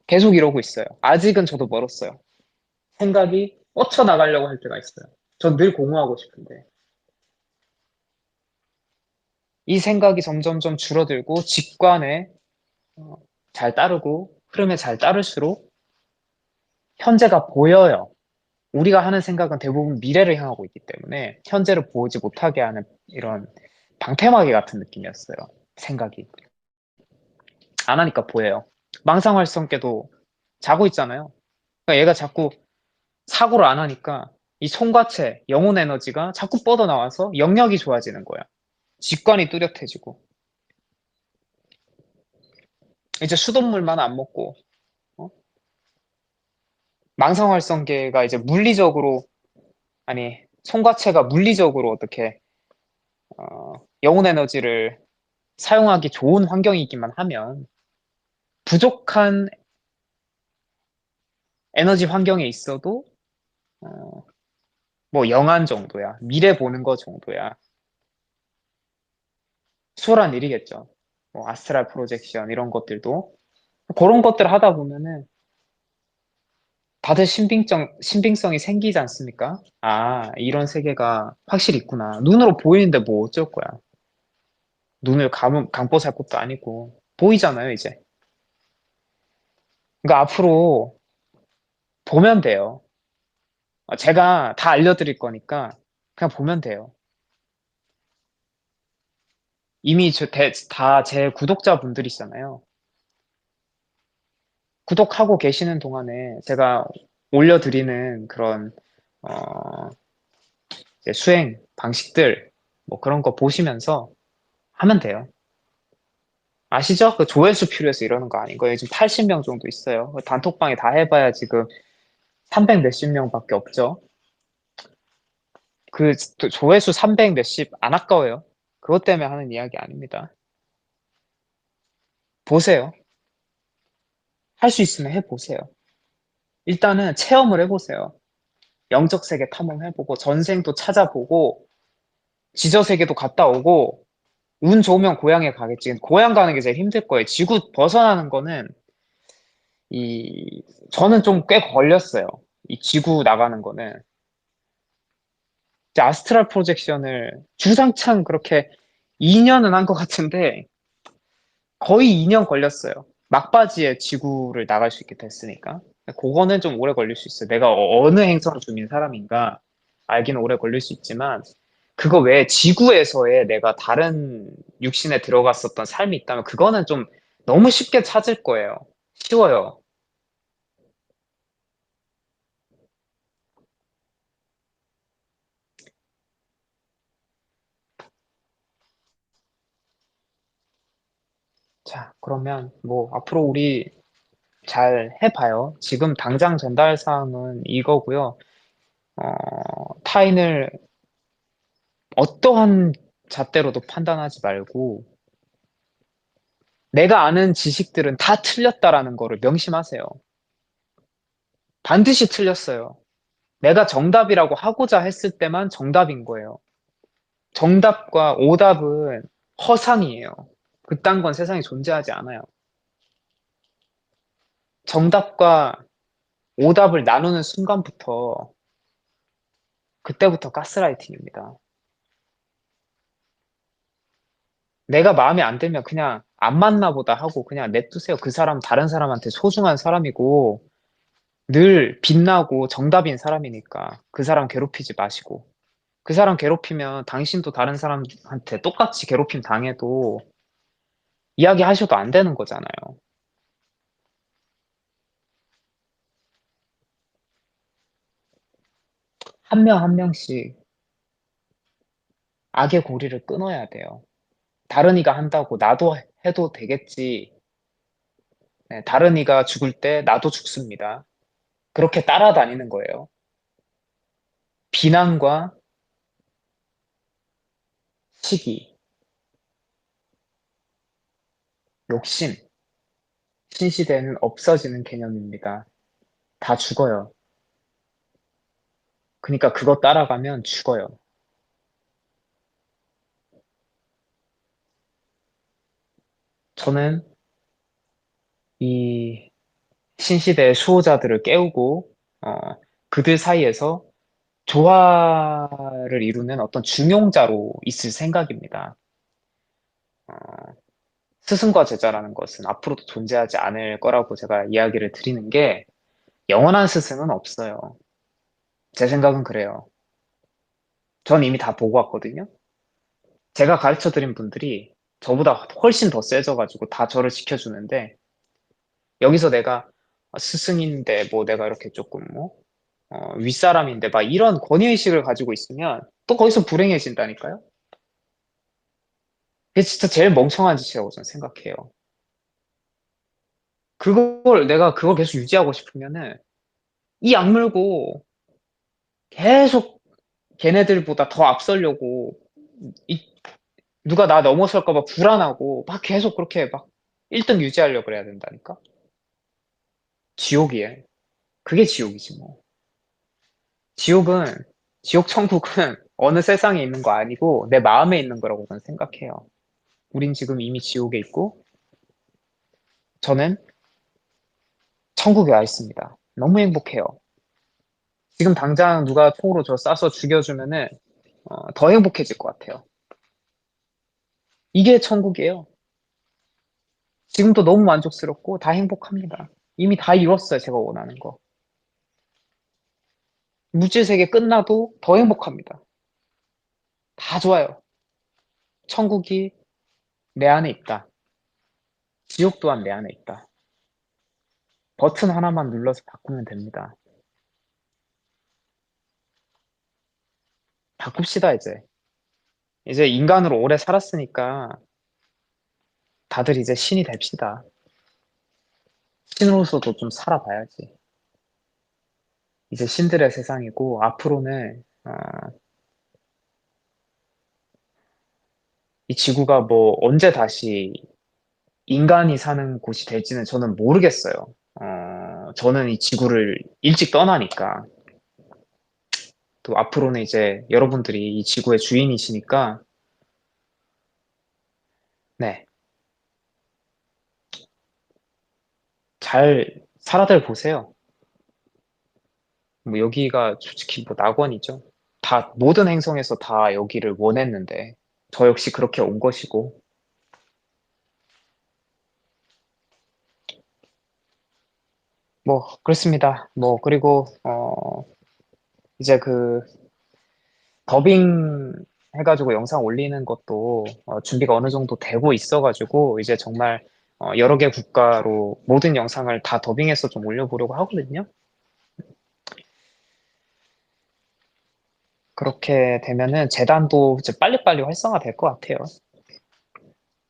계속 이러고 있어요. 아직은 저도 멀었어요. 생각이 뻗쳐나가려고 할 때가 있어요. 전 늘 공부하고 싶은데. 이 생각이 점점점 줄어들고 직관에 어, 잘 따르고 흐름에 잘 따를수록 현재가 보여요. 우리가 하는 생각은 대부분 미래를 향하고 있기 때문에 현재를 보지 못하게 하는 이런 방패막이 같은 느낌이었어요. 생각이. 안 하니까 보여요. 망상활성계도 자고 있잖아요. 그러니까 얘가 자꾸 사고를 안 하니까 이 송과체, 영혼 에너지가 자꾸 뻗어나와서 영역이 좋아지는 거야. 직관이 뚜렷해지고. 이제 수돗물만 안 먹고, 어? 망상활성계가 이제 물리적으로, 아니, 송과체가 물리적으로 어떻게, 영혼 에너지를 사용하기 좋은 환경이기만 하면 부족한 에너지 환경에 있어도, 어, 뭐 영한 정도야. 미래 보는 거 정도야. 수월한 일이겠죠. 뭐 아스트랄 프로젝션 이런 것들도. 그런 것들 하다 보면은 다들 신빙성이 생기지 않습니까? 아, 이런 세계가 확실히 있구나. 눈으로 보이는데 뭐 어쩔 거야. 눈을 감고 살 것도 아니고. 보이잖아요, 이제. 그러니까 앞으로 보면 돼요. 제가 다 알려드릴 거니까 그냥 보면 돼요. 이미 다 제 구독자분들이잖아요. 구독하고 계시는 동안에 제가 올려드리는 그런, 어, 이제 수행 방식들, 뭐 그런 거 보시면서 하면 돼요. 아시죠? 그 조회수 필요해서 이러는 거 아닌 거예요. 지금 80명 정도 있어요. 단톡방에 다 해봐야 지금 300 몇십 명밖에 없죠. 그 조회수 300 몇십 안 아까워요. 그것 때문에 하는 이야기 아닙니다. 보세요. 할 수 있으면 해보세요. 일단은 체험을 해보세요. 영적 세계 탐험해보고 전생도 찾아보고 지저 세계도 갔다 오고 운 좋으면 고향에 가겠지. 고향 가는 게 제일 힘들 거예요. 지구 벗어나는 거는 이 저는 좀 꽤 걸렸어요. 이 지구 나가는 거는 이제 아스트랄 프로젝션을 주상창 그렇게 2년은 한 것 같은데 거의 2년 걸렸어요. 막바지에 지구를 나갈 수 있게 됐으니까. 그거는 좀 오래 걸릴 수 있어요. 내가 어느 행성 중인 사람인가 알기는 오래 걸릴 수 있지만 그거 외에 지구에서의 내가 다른 육신에 들어갔었던 삶이 있다면 그거는 좀 너무 쉽게 찾을 거예요. 쉬워요. 자, 그러면 뭐 앞으로 우리 잘 해봐요. 지금 당장 전달 사항은 이거고요. 타인을 어떠한 잣대로도 판단하지 말고 내가 아는 지식들은 다 틀렸다라는 거를 명심하세요. 반드시 틀렸어요. 내가 정답이라고 하고자 했을 때만 정답인 거예요. 정답과 오답은 허상이에요. 그딴 건 세상에 존재하지 않아요. 정답과 오답을 나누는 순간부터 그때부터 가스라이팅입니다. 내가 마음에 안 들면 그냥 안 맞나 보다 하고 그냥 냅두세요. 그 사람 다른 사람한테 소중한 사람이고 늘 빛나고 정답인 사람이니까 그 사람 괴롭히지 마시고 그 사람 괴롭히면 당신도 다른 사람한테 똑같이 괴롭힘 당해도 이야기하셔도 안 되는 거잖아요. 한 명 한 명씩 악의 고리를 끊어야 돼요. 다른 이가 한다고 나도 해도 되겠지. 네, 다른 이가 죽을 때 나도 죽습니다. 그렇게 따라다니는 거예요. 비난과 시기, 욕심, 신시대는 없어지는 개념입니다. 다 죽어요. 그러니까 그거 따라가면 죽어요. 저는 이 신시대의 수호자들을 깨우고 어, 그들 사이에서 조화를 이루는 어떤 중용자로 있을 생각입니다. 어, 스승과 제자라는 것은 앞으로도 존재하지 않을 거라고 제가 이야기를 드리는 게 영원한 스승은 없어요. 제 생각은 그래요. 전 이미 다 보고 왔거든요. 제가 가르쳐 드린 분들이 저보다 훨씬 더 세져가지고 다 저를 지켜주는데 여기서 내가 스승인데 뭐 내가 이렇게 조금 뭐 윗사람인데 막 이런 권위의식을 가지고 있으면 또 거기서 불행해진다니까요. 그게 진짜 제일 멍청한 짓이라고 저는 생각해요. 내가 그걸 계속 유지하고 싶으면은 이 악물고 계속 걔네들보다 더 앞서려고 이, 누가 나 넘어설까 봐 불안하고 막 계속 그렇게 막 1등 유지하려고 그래야 된다니까. 지옥이에. 그게 지옥이지 뭐. 지옥은 지옥 천국은 어느 세상에 있는 거 아니고 내 마음에 있는 거라고 저는 생각해요. 우린 지금 이미 지옥에 있고 저는 천국에 와 있습니다. 너무 행복해요. 지금 당장 누가 총으로 저 쏴서 죽여주면은 더 행복해질 것 같아요. 이게 천국이에요. 지금도 너무 만족스럽고 다 행복합니다. 이미 다 이뤘어요. 제가 원하는 거. 물질 세계 끝나도 더 행복합니다. 다 좋아요. 천국이 내 안에 있다. 지옥 또한 내 안에 있다. 버튼 하나만 눌러서 바꾸면 됩니다. 바꿉시다, 이제. 이제 인간으로 오래 살았으니까 다들 이제 신이 됩시다. 신으로서도 좀 살아봐야지. 이제 신들의 세상이고, 앞으로는, 이 지구가 뭐 언제 다시 인간이 사는 곳이 될지는 저는 모르겠어요. 저는 이 지구를 일찍 떠나니까. 또 앞으로는 이제 여러분들이 이 지구의 주인이시니까, 네, 잘 살아들 보세요. 뭐 여기가 솔직히 뭐 낙원이죠. 다, 모든 행성에서 다 여기를 원했는데, 저 역시 그렇게 온 것이고, 뭐, 그렇습니다. 뭐, 그리고, 이제 그, 더빙 해가지고 영상 올리는 것도 준비가 어느 정도 되고 있어가지고, 이제 정말 여러 개 국가로 모든 영상을 다 더빙해서 좀 올려보려고 하거든요. 그렇게 되면은 재단도 이제 빨리빨리 활성화 될 것 같아요.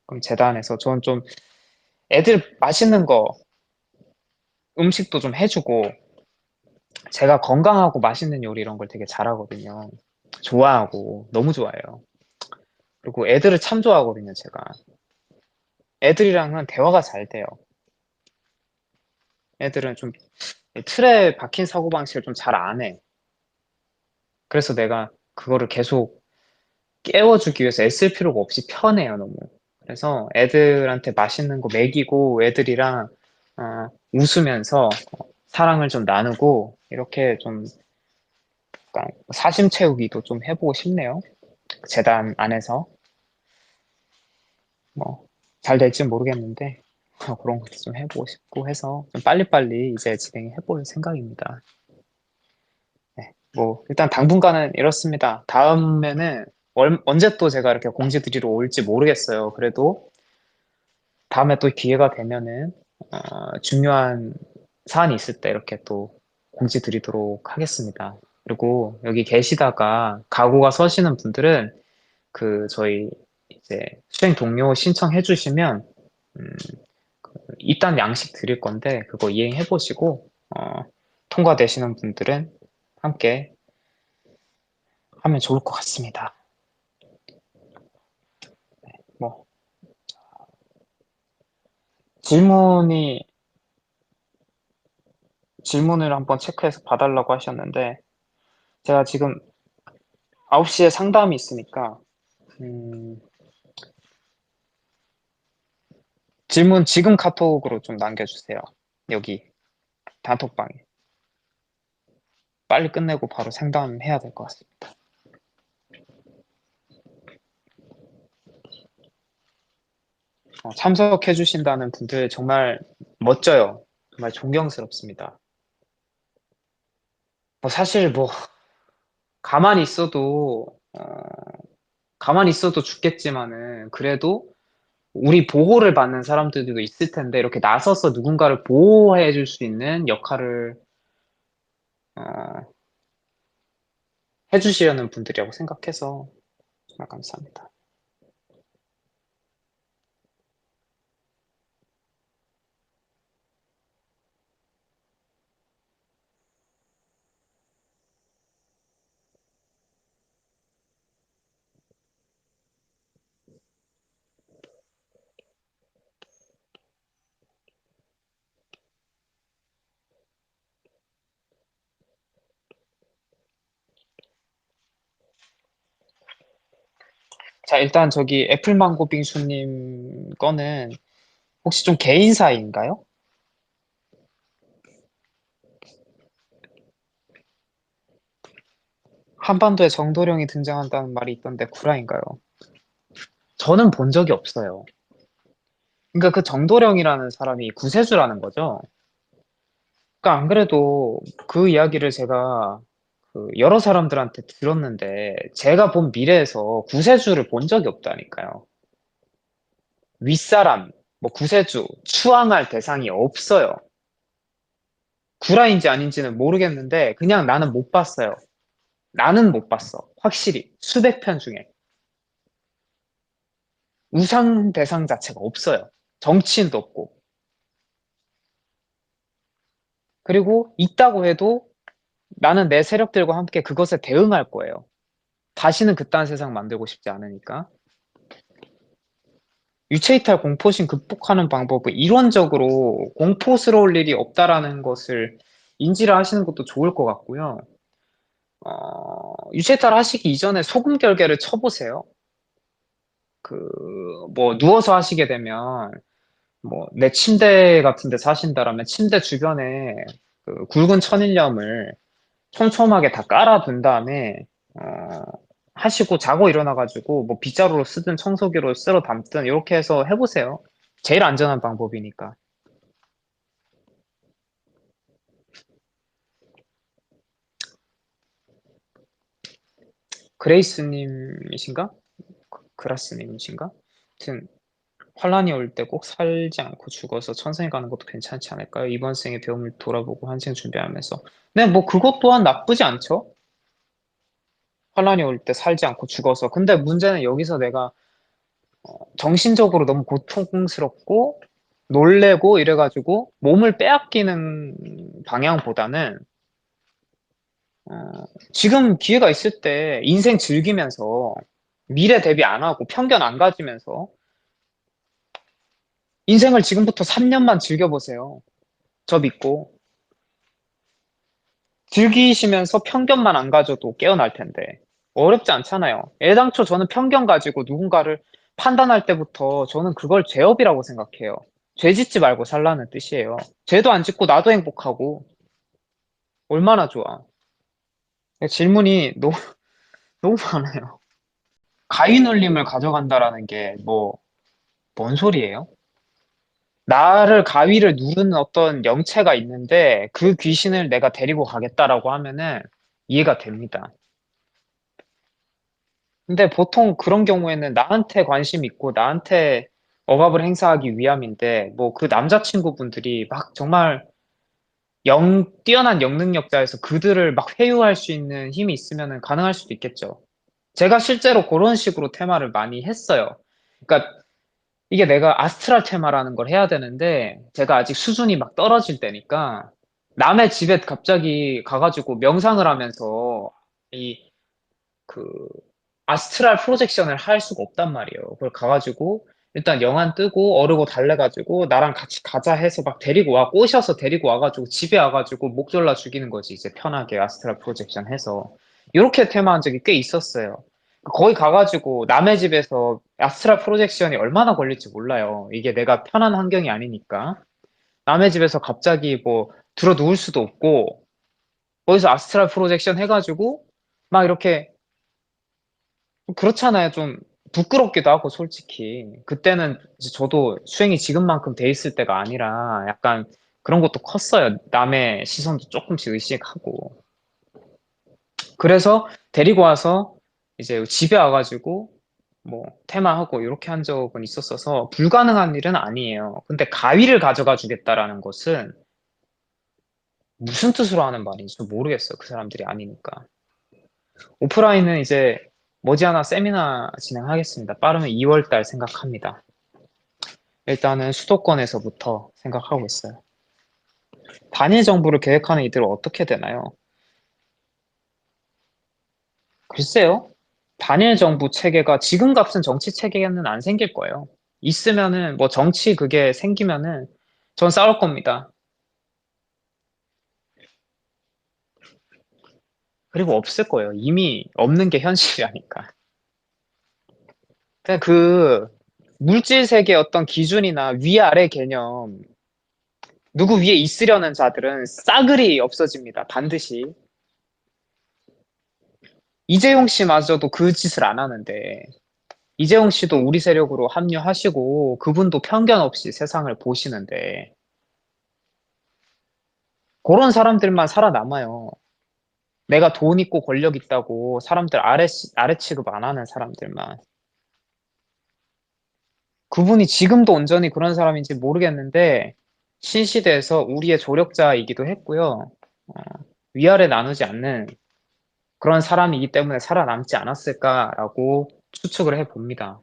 그럼 재단에서 저는 좀 애들 맛있는 거, 음식도 좀 해주고, 제가 건강하고 맛있는 요리 이런 걸 되게 잘하거든요. 좋아하고, 너무 좋아해요. 그리고 애들을 참 좋아하거든요, 제가. 애들이랑은 대화가 잘 돼요. 애들은 좀 틀에 박힌 사고방식을 좀 잘 안 해. 그래서 내가 그거를 계속 깨워주기 위해서 애쓸 필요가 없이 편해요, 너무. 그래서 애들한테 맛있는 거 먹이고 애들이랑 웃으면서 사랑을 좀 나누고 이렇게 좀 약간 사심 채우기도 좀 해보고 싶네요. 재단 안에서. 뭐, 잘 될지 모르겠는데, 그런 것도 좀 해보고 싶고 해서 좀 빨리빨리 이제 진행해 볼 생각입니다. 네, 뭐, 일단 당분간은 이렇습니다. 다음에는 언제 또 제가 이렇게 공지 드리러 올지 모르겠어요. 그래도 다음에 또 기회가 되면은, 중요한 사안이 있을 때 이렇게 또 공지 드리도록 하겠습니다. 그리고 여기 계시다가 각오가 서시는 분들은 저희 이제 수행 동료 신청해 주시면, 음, 입단 양식 드릴 건데, 그거 이행해 보시고, 통과되시는 분들은 함께 하면 좋을 것 같습니다. 뭐, 질문이, 질문을 한번 체크해서 봐달라고 하셨는데, 제가 지금 9시에 상담이 있으니까, 음, 질문 지금 카톡으로 좀 남겨주세요. 여기, 단톡방에. 빨리 끝내고 바로 상담해야 될 것 같습니다. 참석해 주신다는 분들 정말 멋져요. 정말 존경스럽습니다. 사실 뭐, 가만히 있어도, 가만히 있어도 죽겠지만은, 그래도 우리 보호를 받는 사람들도 있을 텐데, 이렇게 나서서 누군가를 보호해 줄 수 있는 역할을, 어, 해주시려는 분들이라고 생각해서 정말 감사합니다. 자, 일단 저기 애플망고 빙수님 거는 혹시 좀 개인사인가요? 한반도에 정도령이 등장한다는 말이 있던데 구라인가요? 저는 본 적이 없어요. 그러니까 그 정도령이라는 사람이 구세주라는 거죠. 그러니까 안 그래도 그 이야기를 제가 여러 사람들한테 들었는데 제가 본 미래에서 구세주를 본 적이 없다니까요. 윗사람, 뭐 구세주, 추앙할 대상이 없어요. 구라인지 아닌지는 모르겠는데 그냥 나는 못 봤어요. 나는 못 봤어. 확실히 수백 편 중에 우상 대상 자체가 없어요. 정치인도 없고. 그리고 있다고 해도 나는 내 세력들과 함께 그것에 대응할 거예요. 다시는 그딴 세상 만들고 싶지 않으니까. 유체이탈 공포심 극복하는 방법은 이론적으로 공포스러울 일이 없다라는 것을 인지를 하시는 것도 좋을 것 같고요. 유체이탈 하시기 이전에 소금 결계를 쳐보세요. 뭐, 누워서 하시게 되면, 뭐, 내 침대 같은 데 사신다라면 침대 주변에 굵은 천일염을 촘촘하게 다 깔아둔 다음에, 어, 하시고 자고 일어나가지고 뭐 빗자루로 쓰든 청소기로 쓸어 담든 이렇게 해서 해보세요. 제일 안전한 방법이니까. 그레이스님이신가? 그라스님이신가? 하여튼 환란이 올 때 꼭 살지 않고 죽어서 천상에 가는 것도 괜찮지 않을까요? 이번 생의 배움을 돌아보고 한생 준비하면서. 네, 뭐 그것 또한 나쁘지 않죠? 환란이 올 때 살지 않고 죽어서. 근데 문제는 여기서 내가 정신적으로 너무 고통스럽고 놀래고 이래가지고 몸을 빼앗기는 방향보다는 지금 기회가 있을 때 인생 즐기면서 미래 대비 안 하고 편견 안 가지면서 인생을 지금부터 3년만 즐겨보세요. 저 믿고. 즐기시면서 편견만 안 가져도 깨어날 텐데. 어렵지 않잖아요. 애당초 저는 편견 가지고 누군가를 판단할 때부터 저는 그걸 죄업이라고 생각해요. 죄 짓지 말고 살라는 뜻이에요. 죄도 안 짓고 나도 행복하고 얼마나 좋아. 질문이 너무, 너무 많아요. 가위눌림을 가져간다라는 게 뭔 소리예요? 나를 가위를 누르는 어떤 영체가 있는데 그 귀신을 내가 데리고 가겠다라고 하면은 이해가 됩니다. 근데 보통 그런 경우에는 나한테 관심 있고 나한테 억압을 행사하기 위함인데 뭐 그 남자친구분들이 막 정말 뛰어난 영능력자에서 그들을 막 회유할 수 있는 힘이 있으면은 가능할 수도 있겠죠. 제가 실제로 그런 식으로 테마를 많이 했어요. 그러니까 이게 내가 아스트랄 테마라는 걸 해야 되는데 제가 아직 수준이 막 떨어질 때니까 남의 집에 갑자기 가가지고 명상을 하면서 이 그 아스트랄 프로젝션을 할 수가 없단 말이에요. 그걸 가가지고 일단 영안 뜨고 어르고 달래가지고 나랑 같이 가자 해서 막 데리고 와 꼬셔서 데리고 와가지고 집에 와가지고 목 졸라 죽이는 거지 이제 편하게 아스트랄 프로젝션 해서 이렇게 테마한 적이 꽤 있었어요. 거기 가가지고 남의 집에서 아스트랄 프로젝션이 얼마나 걸릴지 몰라요. 이게 내가 편한 환경이 아니니까 남의 집에서 갑자기 뭐 들어 누울 수도 없고 거기서 아스트랄 프로젝션 해가지고 막 이렇게 그렇잖아요. 좀 부끄럽기도 하고 솔직히 그때는 이제 저도 수행이 지금만큼 돼 있을 때가 아니라 약간 그런 것도 컸어요. 남의 시선도 조금씩 의식하고 그래서 데리고 와서 이제 집에 와가지고 뭐 테마하고 이렇게 한 적은 있었어서 불가능한 일은 아니에요. 근데 가위를 가져가 주겠다라는 것은 무슨 뜻으로 하는 말인지 좀 모르겠어요. 그 사람들이 아니니까. 오프라인은 이제 머지않아 세미나 진행하겠습니다. 빠르면 2월 달 생각합니다. 일단은 수도권에서부터 생각하고 있어요. 단일 정부를 계획하는 이들은 어떻게 되나요? 글쎄요. 단일 정부 체계가 지금 같은 정치 체계는 안 생길 거예요. 있으면은 뭐 정치 그게 생기면은 전 싸울 겁니다. 그리고 없을 거예요. 이미 없는 게 현실이라니까. 그냥 물질 세계의 어떤 기준이나 위아래 개념, 누구 위에 있으려는 자들은 싸그리 없어집니다. 반드시. 이재용 씨마저도 그 짓을 안 하는데, 이재용 씨도 우리 세력으로 합류하시고, 그분도 편견 없이 세상을 보시는데, 그런 사람들만 살아남아요. 내가 돈 있고 권력 있다고 사람들 아래 취급 안 하는 사람들만. 그분이 지금도 온전히 그런 사람인지 모르겠는데, 신시대에서 우리의 조력자이기도 했고요. 어, 위아래 나누지 않는 그런 사람이기 때문에 살아남지 않았을까라고 추측을 해 봅니다.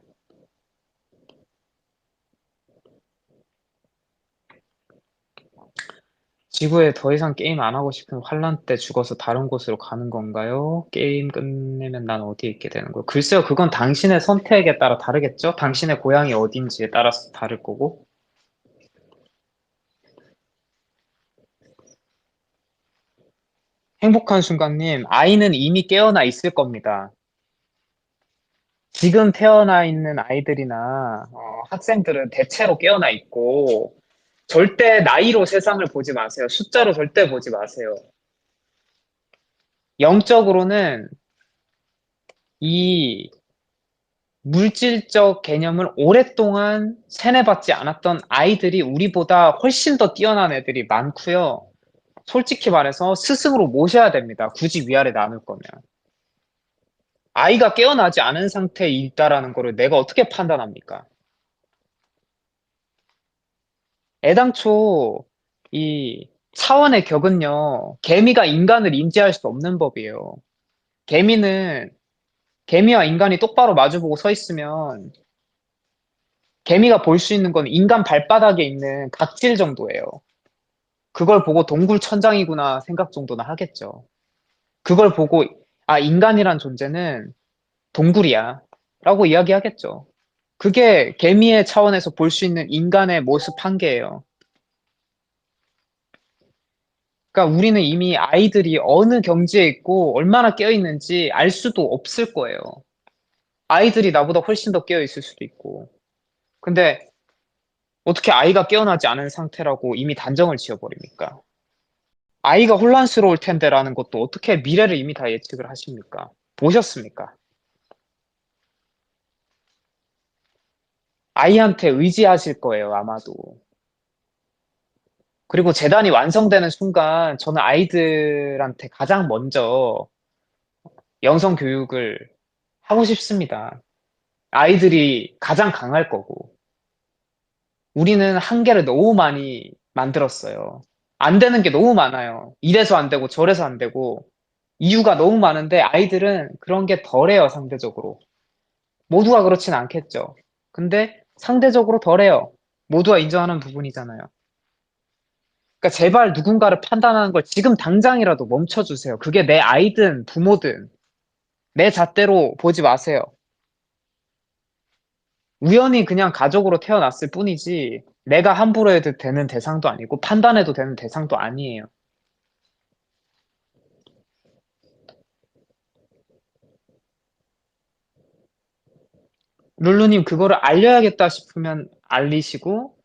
지구에 더 이상 게임 안 하고 싶으면 환란 때 죽어서 다른 곳으로 가는 건가요? 게임 끝내면 난 어디에 있게 되는 거예요? 글쎄요, 그건 당신의 선택에 따라 다르겠죠? 당신의 고향이 어딘지에 따라서 다를 거고. 행복한 순간님, 아이는 이미 깨어나 있을 겁니다. 지금 태어나 있는 아이들이나 학생들은 대체로 깨어나 있고, 절대 나이로 세상을 보지 마세요. 숫자로 절대 보지 마세요. 영적으로는 이 물질적 개념을 오랫동안 세뇌받지 않았던 아이들이 우리보다 훨씬 더 뛰어난 애들이 많고요. 솔직히 말해서 스승으로 모셔야 됩니다. 굳이 위아래 나눌 거면. 아이가 깨어나지 않은 상태에 있다라는 거를 내가 어떻게 판단합니까? 애당초 이 차원의 격은요, 개미가 인간을 인지할 수 없는 법이에요. 개미는 개미와 인간이 똑바로 마주보고 서 있으면 개미가 볼 수 있는 건 인간 발바닥에 있는 각질 정도예요. 그걸 보고 동굴천장이구나 생각 정도는 하겠죠. 그걸 보고 아, 인간이란 존재는 동굴이야 라고 이야기하겠죠. 그게 개미의 차원에서 볼 수 있는 인간의 모습 한계예요. 그러니까 우리는 이미 아이들이 어느 경지에 있고 얼마나 깨어 있는지 알 수도 없을 거예요. 아이들이 나보다 훨씬 더 깨어 있을 수도 있고. 근데 어떻게 아이가 깨어나지 않은 상태라고 이미 단정을 지어버립니까? 아이가 혼란스러울 텐데라는 것도 어떻게 미래를 이미 다 예측을 하십니까? 보셨습니까? 아이한테 의지하실 거예요, 아마도. 그리고 재단이 완성되는 순간 저는 아이들한테 가장 먼저 영성 교육을 하고 싶습니다. 아이들이 가장 강할 거고. 우리는 한계를 너무 많이 만들었어요. 안 되는 게 너무 많아요. 이래서 안 되고 저래서 안 되고 이유가 너무 많은데 아이들은 그런 게 덜해요, 상대적으로. 모두가 그렇진 않겠죠. 근데 상대적으로 덜해요. 모두가 인정하는 부분이잖아요. 그러니까 제발 누군가를 판단하는 걸 지금 당장이라도 멈춰주세요. 그게 내 아이든 부모든 내 잣대로 보지 마세요. 우연히 그냥 가족으로 태어났을 뿐이지 내가 함부로 해도 되는 대상도 아니고 판단해도 되는 대상도 아니에요. 룰루님 그거를 알려야겠다 싶으면 알리시고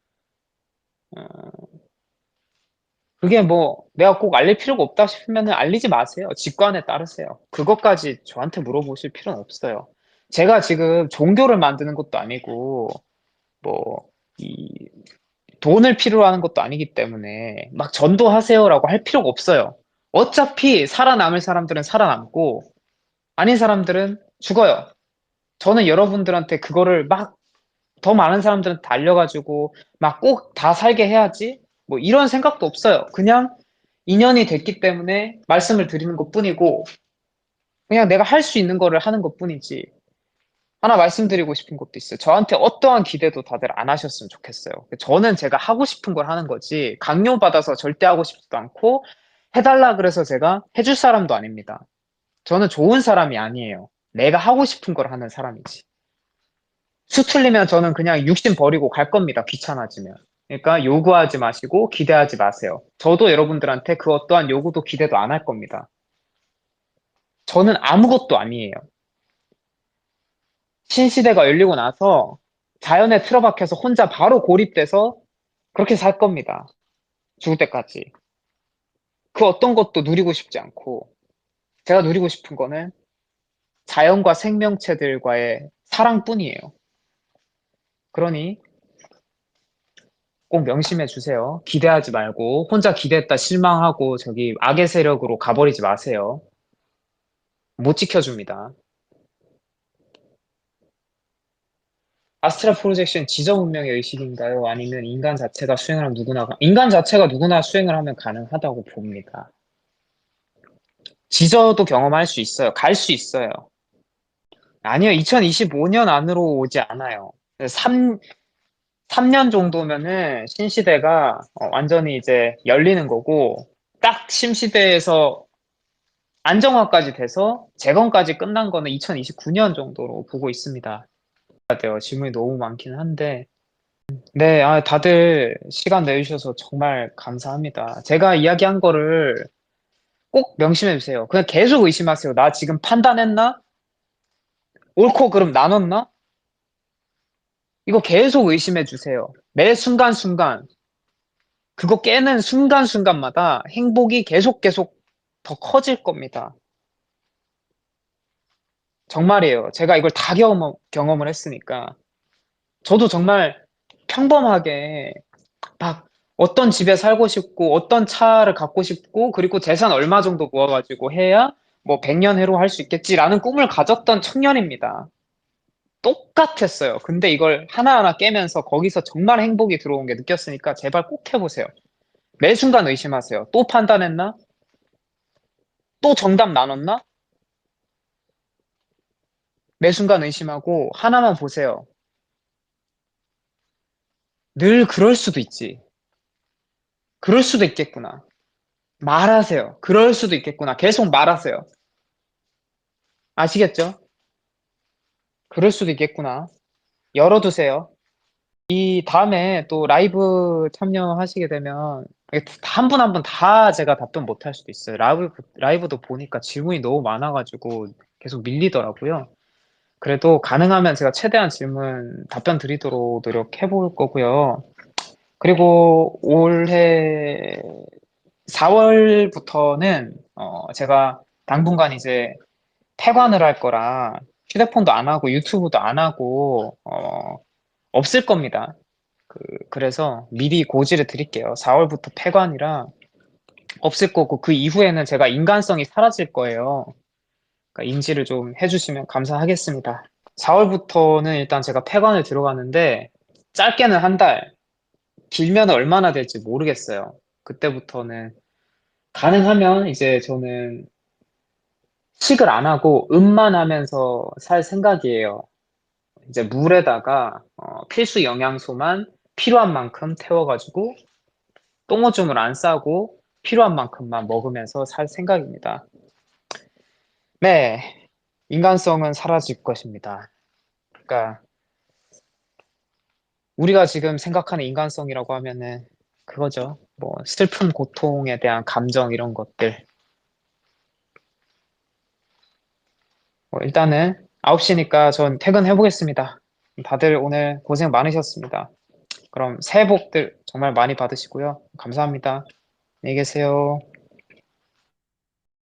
그게 뭐 내가 꼭 알릴 필요가 없다 싶으면 알리지 마세요. 직관에 따르세요. 그것까지 저한테 물어보실 필요는 없어요. 제가 지금 종교를 만드는 것도 아니고 뭐 이 돈을 필요로 하는 것도 아니기 때문에 막 전도하세요라고 할 필요가 없어요. 어차피 살아남을 사람들은 살아남고 아닌 사람들은 죽어요. 저는 여러분들한테 그거를 막 더 많은 사람들한테 알려가지고 막 꼭 다 살게 해야지 뭐 이런 생각도 없어요. 그냥 인연이 됐기 때문에 말씀을 드리는 것뿐이고 그냥 내가 할 수 있는 거를 하는 것뿐이지. 하나 말씀드리고 싶은 것도 있어요. 저한테 어떠한 기대도 다들 안 하셨으면 좋겠어요. 저는 제가 하고 싶은 걸 하는 거지 강요받아서 절대 하고 싶지도 않고 해달라 그래서 제가 해줄 사람도 아닙니다. 저는 좋은 사람이 아니에요. 내가 하고 싶은 걸 하는 사람이지. 수틀리면 저는 그냥 육신 버리고 갈 겁니다. 귀찮아지면. 그러니까 요구하지 마시고 기대하지 마세요. 저도 여러분들한테 그 어떠한 요구도 기대도 안 할 겁니다. 저는 아무것도 아니에요. 신시대가 열리고 나서 자연에 틀어박혀서 혼자 바로 고립돼서 그렇게 살 겁니다. 죽을 때까지. 그 어떤 것도 누리고 싶지 않고 제가 누리고 싶은 거는 자연과 생명체들과의 사랑뿐이에요. 그러니 꼭 명심해 주세요. 기대하지 말고 혼자 기대했다 실망하고 저기 악의 세력으로 가버리지 마세요. 못 지켜줍니다. 아스트랄 프로젝션 지정 운명의 의식인가요? 아니면 인간 자체가 수행을 하면 누구나 인간 자체가 누구나 수행을 하면 가능하다고 봅니다. 지저도 경험할 수 있어요. 갈 수 있어요. 아니요, 2025년 안으로 오지 않아요. 3년 정도면은 신시대가 완전히 이제 열리는 거고, 딱 신시대에서 안정화까지 돼서 재건까지 끝난 거는 2029년 정도로 보고 있습니다. 돼요. 질문이 너무 많긴 한데. 네, 다들 시간 내주셔서 정말 감사합니다. 제가 이야기한 거를 꼭 명심해 주세요. 그냥 계속 의심하세요. 나 지금 판단했나? 옳고 그름 나눴나? 이거 계속 의심해 주세요. 매 순간순간, 그거 깨는 순간순간마다 행복이 계속 더 커질 겁니다. 정말이에요. 제가 이걸 다 경험을 했으니까. 저도 정말 평범하게 막 어떤 집에 살고 싶고, 어떤 차를 갖고 싶고, 그리고 재산 얼마 정도 모아가지고 해야 뭐 100년 해로 할 수 있겠지라는 꿈을 가졌던 청년입니다. 똑같았어요. 근데 이걸 하나하나 깨면서 거기서 정말 행복이 들어온 게 느꼈으니까 제발 꼭 해보세요. 매 순간 의심하세요. 또 판단했나? 또 정답 나눴나? 매 순간 의심하고 하나만 보세요. 늘 그럴 수도 있지. 그럴 수도 있겠구나. 말하세요. 그럴 수도 있겠구나. 계속 말하세요. 아시겠죠? 그럴 수도 있겠구나. 열어두세요. 이 다음에 또 라이브 참여하시게 되면 한 분 한 분 다 제가 답변 못 할 수도 있어요. 라이브도 보니까 질문이 너무 많아가지고 계속 밀리더라고요. 그래도 가능하면 제가 최대한 질문 답변 드리도록 노력해 볼 거고요. 그리고 올해 4월부터는 제가 당분간 이제 폐관을 할 거라 휴대폰도 안 하고 유튜브도 안 하고 없을 겁니다. 그래서 미리 고지를 드릴게요. 4월부터 폐관이라 없을 거고 그 이후에는 제가 인간성이 사라질 거예요. 그러니까 인지를 좀 해주시면 감사하겠습니다. 4월부터는 일단 제가 폐관을 들어가는데 짧게는 한 달, 길면 얼마나 될지 모르겠어요. 그때부터는 가능하면 이제 저는 식을 안 하고 음만 하면서 살 생각이에요. 이제 물에다가 필수 영양소만 필요한 만큼 태워가지고 똥오줌을 안 싸고 필요한 만큼만 먹으면서 살 생각입니다. 네, 인간성은 사라질 것입니다. 그러니까 우리가 지금 생각하는 인간성이라고 하면은 그거죠. 뭐 슬픔, 고통에 대한 감정 이런 것들. 일단은 9시니까 전 퇴근해 보겠습니다. 다들 오늘 고생 많으셨습니다. 그럼 새해 복들 정말 많이 받으시고요. 감사합니다. 안녕히 계세요.